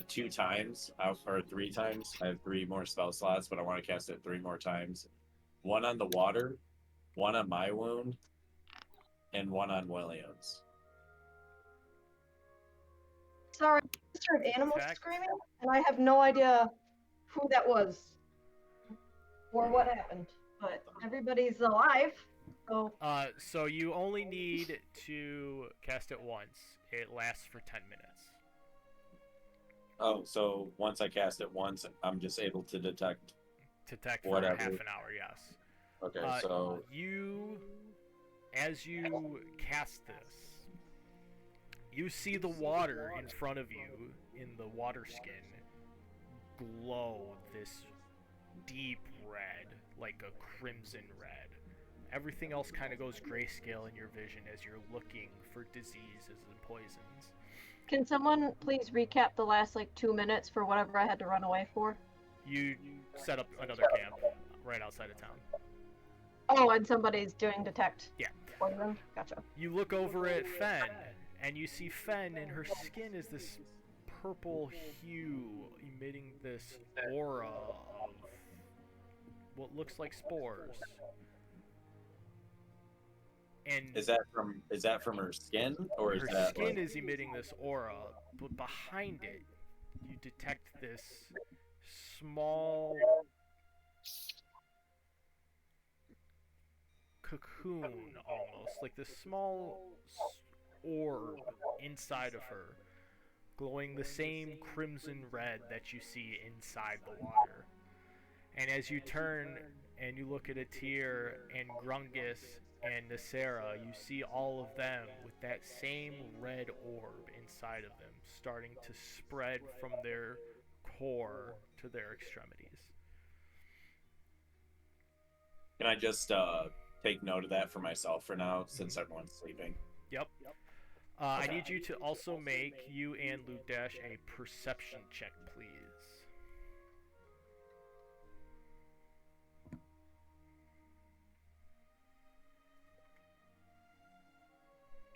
2 times or 3 times? I have 3 more spell slots, but I want to cast it 3 more times. 1 on the water, 1 on my wound, and 1 on Williams. Sorry, I just heard animals Attack. screaming, and I have no idea who that was or what happened. But everybody's alive, so So you only need to cast it once. It lasts for 10 minutes. Oh, so once I cast it once, I'm just able to detect. Detect for Whatever. half an hour, yes. Okay, so as you cast this, you see the water in front of you in the water skin glow this deep red, like a crimson red. Everything else kind of goes grayscale in your vision as you're looking for diseases and poisons. can someone please recap the last 2 minutes for whatever I had to run away for? You set up another camp right outside of town. Oh, and somebody's doing detect. Yeah. Poison. Gotcha. You look over at Fen, and you see Fen, and her skin is this purple hue, emitting this aura of what looks like spores. And is that from her skin, or is her that skin like... is emitting this aura, but behind it, you detect this small cocoon, almost like this small orb inside of her, glowing the same crimson red that you see inside the water. And as you turn and you look at Atir and Grungus and Nasera, you see all of them with that same red orb inside of them, starting to spread from their core to their extremities. Can I just take note of that for myself for now, since everyone's sleeping? Yep. I need you to also make, you and Luke Dash, a perception check, please.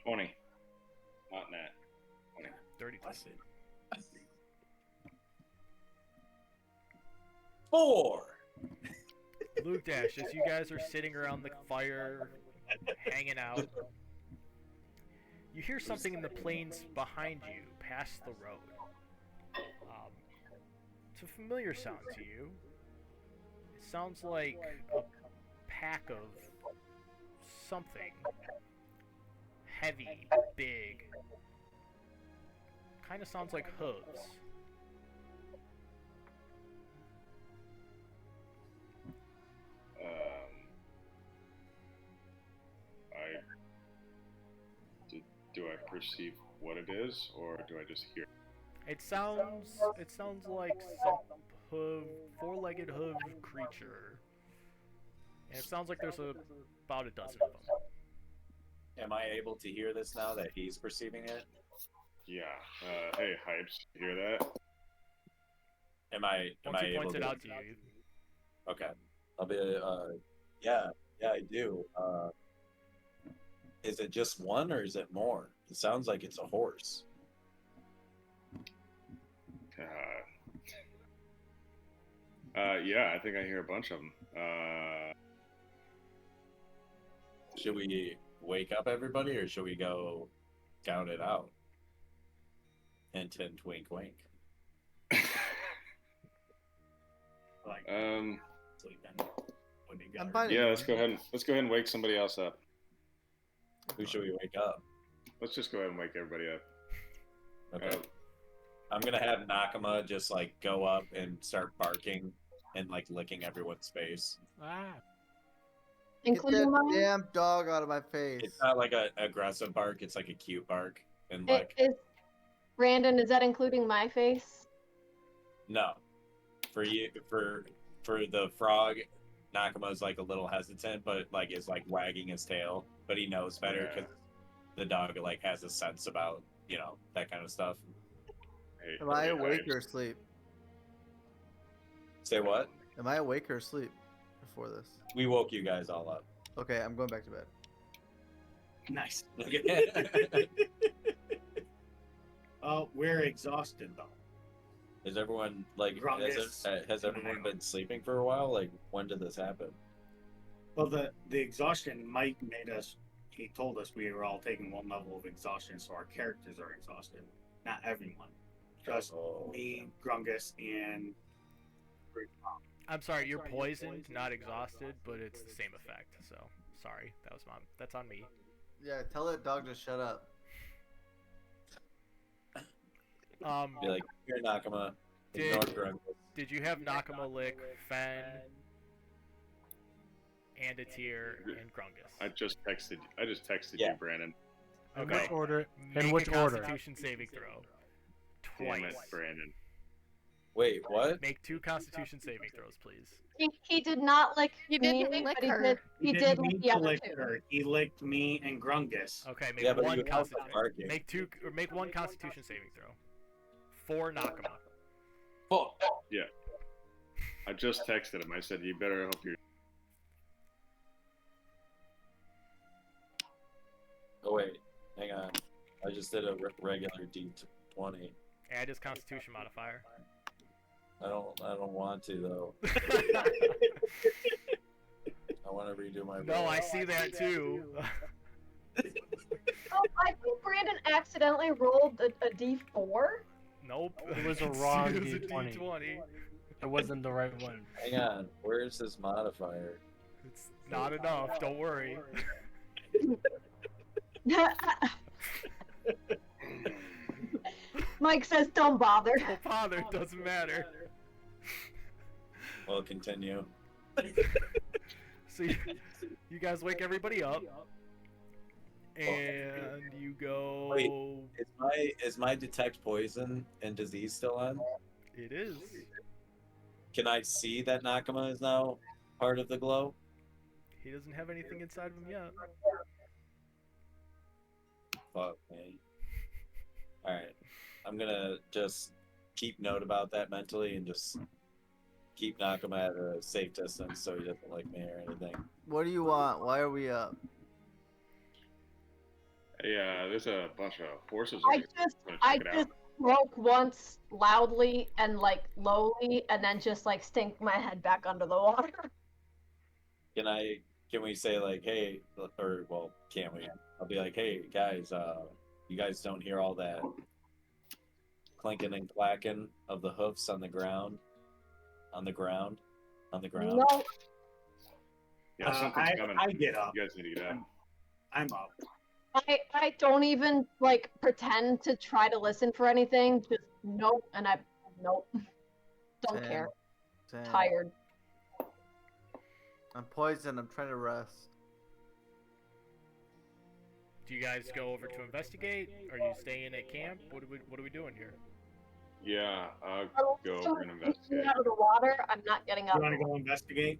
$20. Not net. 20. 32. 4. Luke Dash, as you guys are sitting around the fire, hanging out, You hear something in the plains behind you, past the road. It's a familiar sound to you. It sounds like a pack of something heavy, big. Kind of sounds like hooves. Do I perceive what it is, or do I just hear? It sounds like some four-legged hoof creature. And it sounds like there's about a dozen of them. Am I able to hear this now that he's perceiving it? Yeah. Hey, Hypes, you hear that? Am I Once he able points it to? out to you, Okay. I'll be. Yeah, I do. Is it just one or is it more? It sounds like it's a horse. Yeah, I think I hear a bunch of them. Should we wake up everybody or should we go count it out? Hint, hint, wink, wink. I'm fine. Yeah, let's go ahead and wake somebody else up. Who should we wake up? Let's just go ahead and wake everybody up. Okay. I'm gonna have Nakama just like go up and start barking and like licking everyone's face. Get Including that mine? damn dog out of my face. It's not like a aggressive bark, it's like a cute bark. And like Brandon, is that including my face? no. For you for the frog, Nakama's like a little hesitant, but like is like wagging his tail, but he knows better because the dog like has a sense about, you know, that kind of stuff. Hey, Am I awake or asleep? Say what? Am I awake or asleep before this? We woke you guys all up. Okay, I'm going back to bed. Nice. We're exhausted though. Is everyone like has everyone been sleeping for a while? Like when did this happen? Well, the exhaustion, Mike made us. He told us we were all taking one level of exhaustion, so our characters are exhausted. Not everyone, just me, Grungus, and. I'm sorry, you're poisoned, not exhausted, but it's the same effect. So sorry, that's on me. Yeah, tell that dog to shut up. Be like, here, Nakama. Ignore Grungus. Did you have Nakama lick Fen, Andatir, and Grungus? I just texted Yeah. you, Brandon. In Okay. which order? Make In which a order? Constitution saving throw. Damn it, Twice. Brandon. Wait, what? Make 2 Constitution saving throws, please. He did not lick He me, didn't lick but her. he didn't did mean lick the to other lick two. her. He licked me and Grungus. Okay, make Yeah, but one you have to barking. make 1 Constitution saving throw. For Nakama. Oh, Yeah. I just texted him. I said, you better hope you're. oh wait, hang on. I just did a regular D20. Add his Constitution modifier. I don't want to though. I want to redo my. No, roll. I see that too. Oh, I think Brandon accidentally rolled a D4. Nope. It was a wrong It was a D20. D20. It wasn't the right one. Hang on, where's this modifier? It's not enough. Don't worry. Mike says, "Don't bother." Don't bother. Doesn't matter. Well, continue. So you guys wake everybody up, and you go. Wait, is my detect poison and disease still on? It is. Can I see that Nakama is now part of the glow? He doesn't have anything inside of him yet. Fuck me. Alright. I'm gonna just keep note about that mentally and just keep Nakama at a safe distance so he doesn't like me or anything. What do you want? Why are we up? Yeah, there's a bunch of horses. I over here. just I'm gonna I check it out. just broke once loudly and like lowly, and then just like stink my head back under the water. Can we say like, hey, or well, can't we? I'll be like, hey guys, You guys don't hear all that clinking and clacking of the hoofs on the ground, on the ground, on the ground. No, Yeah, something's coming. I get up. You guys need to get up. I'm up. I don't even like pretend to try to listen for anything. Just nope, and I nope. Don't 10, care. 10. Tired. I'm poisoned. I'm trying to rest. Do you guys go over to investigate? Are you staying at camp? What are we doing here? Yeah, I'll Oh, go so over and investigate. out of the water. I'm not getting You up. want to go investigate?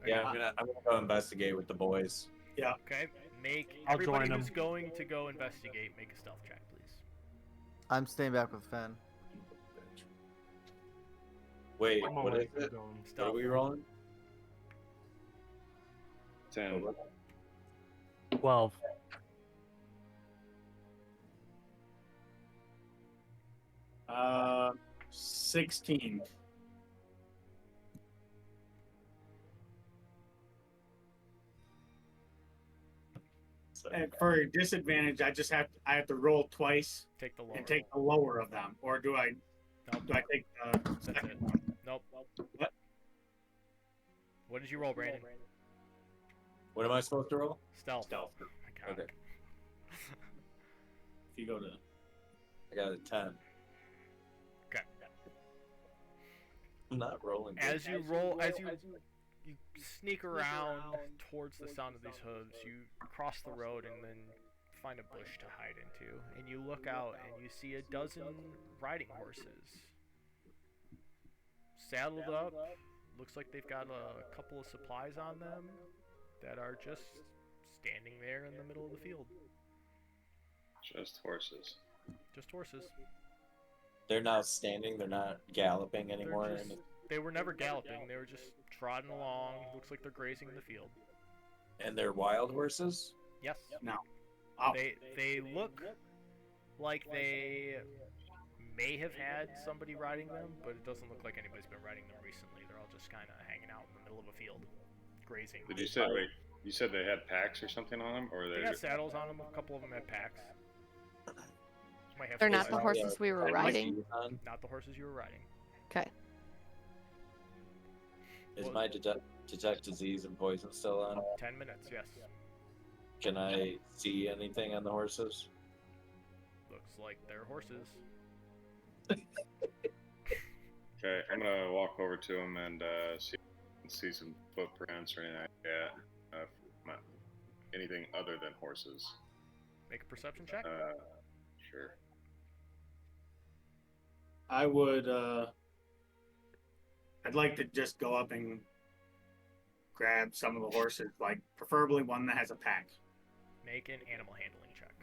Yeah, I'm gonna go investigate with the boys. Okay. Make I'll everybody join who's 'em. going to go investigate make a stealth check, please. I'm staying back with Fen. Wait, I'm what away is from it? going. What are Stealth. we rolling? 10. 12. Uh, 16. And for disadvantage, I have to roll twice Take the lower. and take the lower of them, or do I? Nope. Do I take the That's second it. one? Nope. What? What did you roll, Brandon? What am I supposed to roll? Stealth. Stealth. Oh my God. Okay. If you go to I got a 10. Okay. I'm not rolling. good. As you sneak around towards the sound of these hooves, you cross the road and then find a bush to hide into. And you look out and you see a dozen riding horses. Saddled up. Looks like they've got a couple of supplies on them that are just standing there in the middle of the field. Just horses. Just horses. They're not standing. They're not galloping anymore. They're just, they were never galloping. They were just trotting along. Looks like they're grazing in the field. And they're wild horses. Yes. No. Oh. They look like they may have had somebody riding them, but it doesn't look like anybody's been riding them recently. They're all just kind of hanging out in the middle of a field, grazing. Did you say you said they had packs or something on them, or They got saddles on them. A couple of them had packs. Might have They're not some the saddles. horses we were Like riding. Not the horses you were riding. Okay. Is my detect disease and poison still on? 10 minutes, yes. Can I see anything on the horses? Looks like they're horses. Okay, I'm gonna walk over to them and see some footprints or anything like that. Anything other than horses. Make a perception check. Sure. I would. I'd like to just go up and grab some of the horses, like preferably one that has a pack. Make an animal handling check.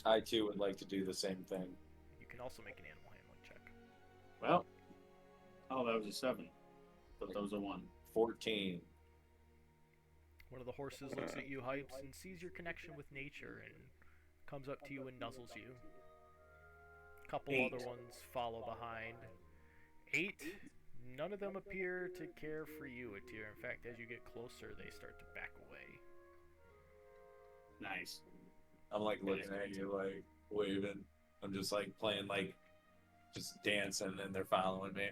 I too would like to do the same thing. You can also make an animal handling check. Well, oh, that was a 7, but that was a 1. 14. One of the horses looks at you, hypes, and sees your connection with nature and comes up to you and nuzzles you. A couple 8. other ones follow behind. 8. None of them appear to care for you, Atir. In fact, as you get closer, they start to back away. Nice. I'm like looking at you, like waving. I'm just like playing, like just dancing, and they're following me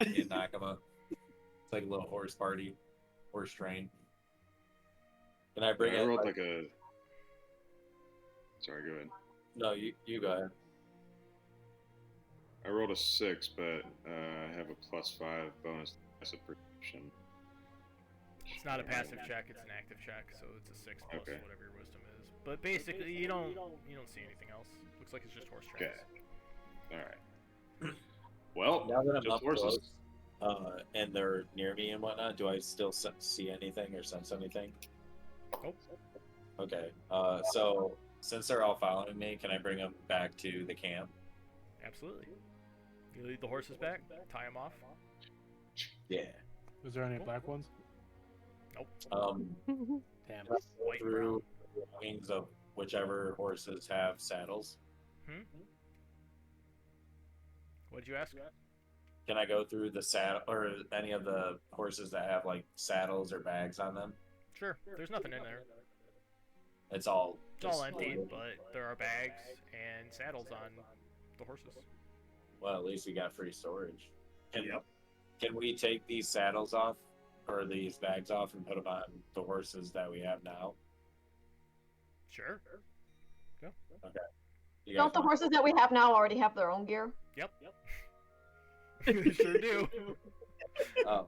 in Nakama. It's like a little horse party, horse train. Can I bring I it? rolled like a. Sorry, go ahead. No, you go ahead. I rolled a 6, but I have a +5 bonus to perception. It's not a passive check; it's an active check, so it's a 6 plus Okay. whatever your wisdom is. But basically, you don't see anything else. Looks like it's just horse tracks. Okay. All right. Well, Now that I'm just up horses. close, and they're near me and whatnot, do I still see anything or sense anything? Nope. Okay. So since they're all following me, can I bring them back to the camp? Absolutely. You lead the horses back, tie them off. Yeah. Was there any black ones? Nope. Damn. Go White and through the belongings of whichever horses have saddles. What did you ask? Can I go through the saddle or any of the horses that have like saddles or bags on them? Sure. There's nothing in there. It's all It's all just empty, loaded. but there are bags and saddles on the horses. Well, at least we got free storage. Yep. Can we take these saddles off or these bags off and put them on the horses that we have now? Sure. You Don't the guys- horses that we have now already have their own gear? Yep. They sure do. Oh,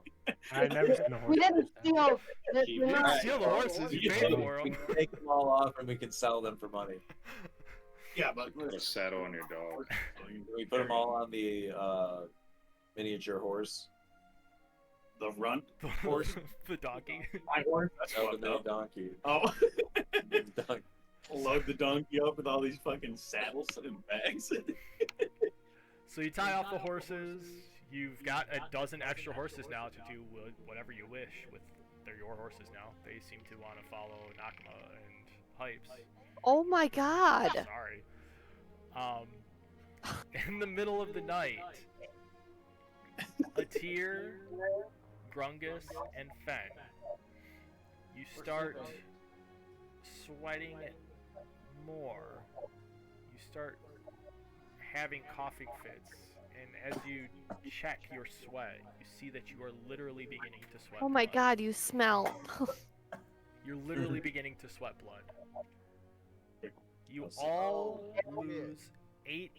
I've never seen a horse. We didn't like that. steal. You You We're didn't not- steal the horses. we You can paid take- for we them. can take them all off and we can sell them for money. Yeah, but Put a saddle on your dog. Can we put them all on the miniature horse? the runt Horse. The donkey. my horse. That's No, the fucked up. donkey. Oh, The donkey. load the donkey up with all these fucking saddles and bags. So you tie off the horses. You've got a dozen extra horses now to do whatever you wish with. They're your horses now. They seem to want to follow Nakama and Hypes. Oh my god. Sorry. In the middle of the night, Atir, Grungus, and Fen, you start sweating more. You start having coughing fits, and as you check your sweat, you see that you are literally beginning to sweat Oh my blood. god, you smell. You're literally beginning to sweat blood. You all lose 8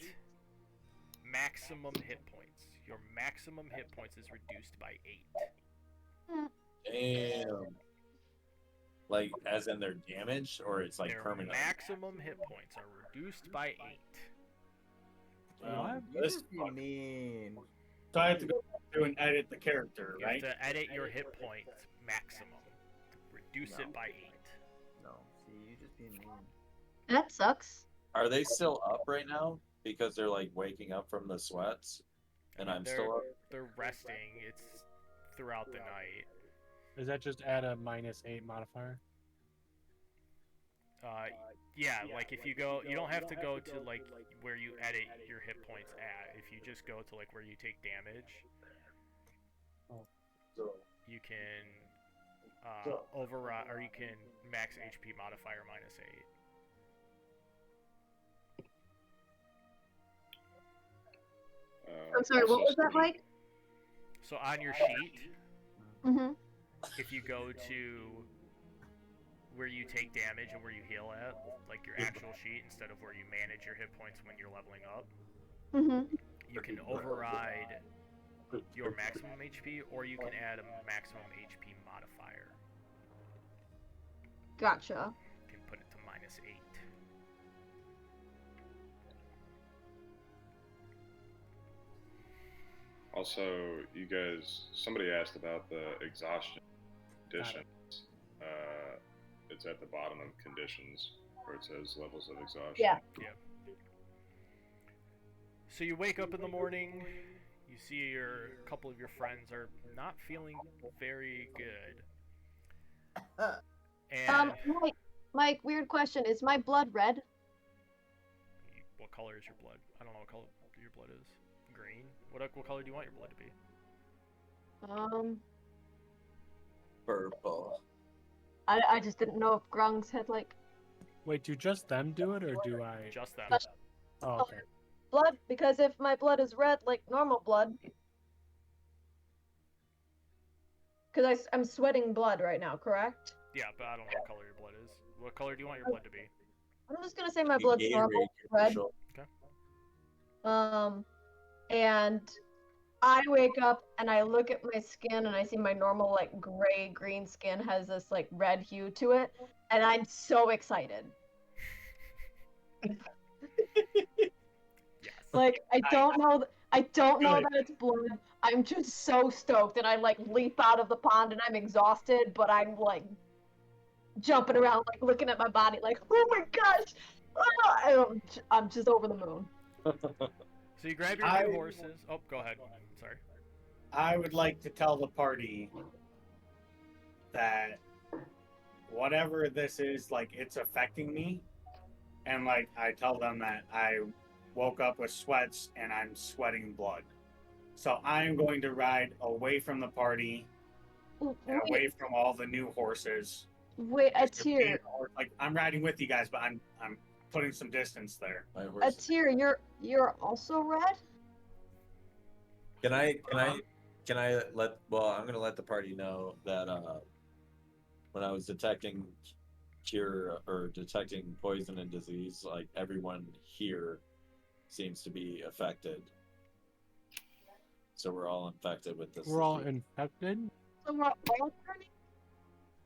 maximum hit points. Your maximum hit points is reduced by 8. Damn. Like, as in their damage, or it's like Their permanent? maximum hit points are reduced by 8. What? You just be mean. So I have to go through and edit the character, You right? have to edit your hit points maximum. Reduce it by 8. No, see, you just be mean. That sucks. Are they still up right now? Because they're like waking up from the sweats, and I'm they're, still up. They're resting. It's throughout the night. Does that just add a -8 modifier? Yeah, like if you go, you don't have to go to like where you edit your hit points at. If you just go to like where you take damage, you can override, or you can max HP modifier -8. I'm sorry, what was that like? So on your sheet, Mm-hmm. if you go to where you take damage and where you heal at, like your actual sheet, instead of where you manage your hit points when you're leveling up, Mm-hmm. you can override your maximum HP, or you can add a maximum HP modifier. Gotcha. You can put it to -8. Also, you guys, somebody asked about the exhaustion conditions. It's at the bottom of conditions where it says levels of exhaustion. Yeah. So you wake up in the morning, you see a couple of your friends are not feeling very good. And Mike, weird question. Is my blood red? what color is your blood? I don't know what color your blood is. Green? What color do you want your blood to be? Purple. I just didn't know if Grungs had like Wait, do just them do it, or do I? Just them. Oh, okay. blood, because if my blood is red like normal blood, because I'm sweating blood right now, correct? Yeah, but I don't know what color your blood is. What color do you want your blood to be? I'm just gonna say my blood's Gatorade normal red. commercial. And I wake up and I look at my skin and I see my normal like gray green skin has this like red hue to it, and I'm so excited. Yes. Like I don't know that it's blood. I'm just so stoked, and I like leap out of the pond and I'm exhausted, but I'm like jumping around, like looking at my body, like oh my gosh, I'm just over the moon. So you grab your I- two horses. Oh, go ahead. Sorry. I would like to tell the party that whatever this is, like, it's affecting me. And, like, I tell them that I woke up with sweats and I'm sweating blood. So I'm going to ride away from the party and away from all the new horses Wait, a You're tier. being a horse. Like I'm riding with you guys, but I'm putting some distance there. My A horse. tier. You're also red. Can I let? Well, I'm gonna let the party know that when I was detecting cure or detecting poison and disease, like everyone here seems to be affected. So we're all infected with this. We're all disease. infected So we're all turning.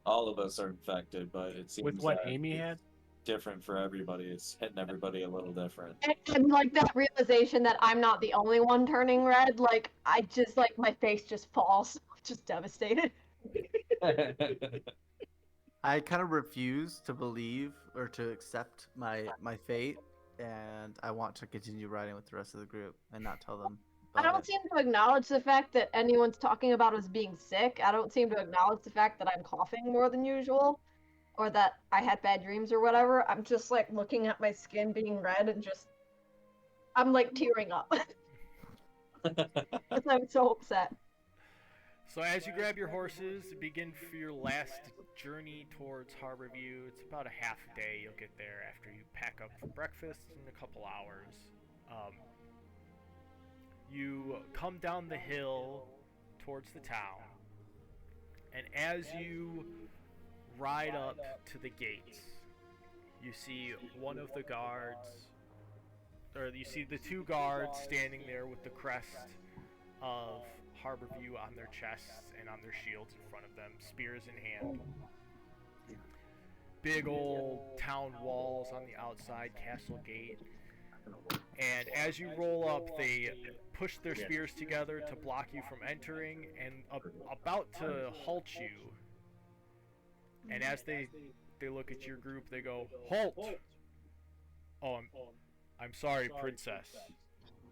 All of us are infected, but it seems with what that Amy it's had. different for everybody. It's hitting everybody a little different. And like that realization that I'm not the only one turning red. Like I just like my face just falls, just devastated. I kind of refuse to believe or to accept my fate, and I want to continue riding with the rest of the group and not tell them I about don't it. seem to acknowledge the fact that anyone's talking about us being sick. I don't seem to acknowledge the fact that I'm coughing more than usual, or that I had bad dreams or whatever. I'm just like looking at my skin being red and just I'm like tearing up. Because I'm so upset. So as you grab your horses, begin for your last journey towards Harborview. It's about a half a day. You'll get there after you pack up for breakfast in a couple hours. You come down the hill towards the town, and as you ride up to the gates, you see one of the guards, or you see the two guards standing there with the crest of Harborview on their chests and on their shields in front of them, spears in hand. Big old town walls on the outside, castle gate. And as you roll up, they push their spears together to block you from entering, and about to halt you. And as they look at your group, they go, "Halt!" "Oh, I'm sorry, princess."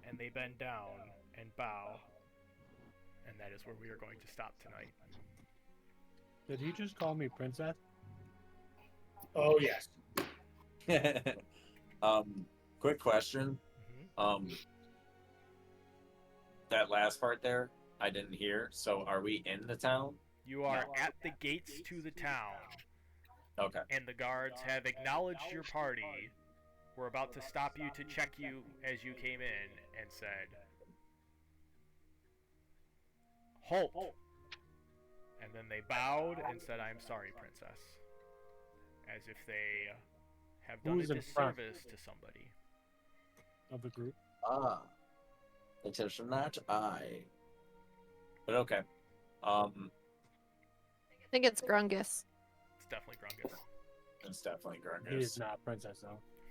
And they bend down and bow. And that is where we are going to stop tonight. Did he just call me princess? Oh yes. Quick question. That last part there, I didn't hear. So, are we in the town? You are at the gates to the town, Okay. and the guards have acknowledged your party. We're about to stop you to check you as you came in and said, "Halt!" And then they bowed and said, "I'm sorry, princess." As if they have done Who's a in front? disservice to somebody. Of the group. Ah. It is not I. But okay. I think it's Grungus. It's definitely Grungus. It's definitely He is Grungus. not princess though.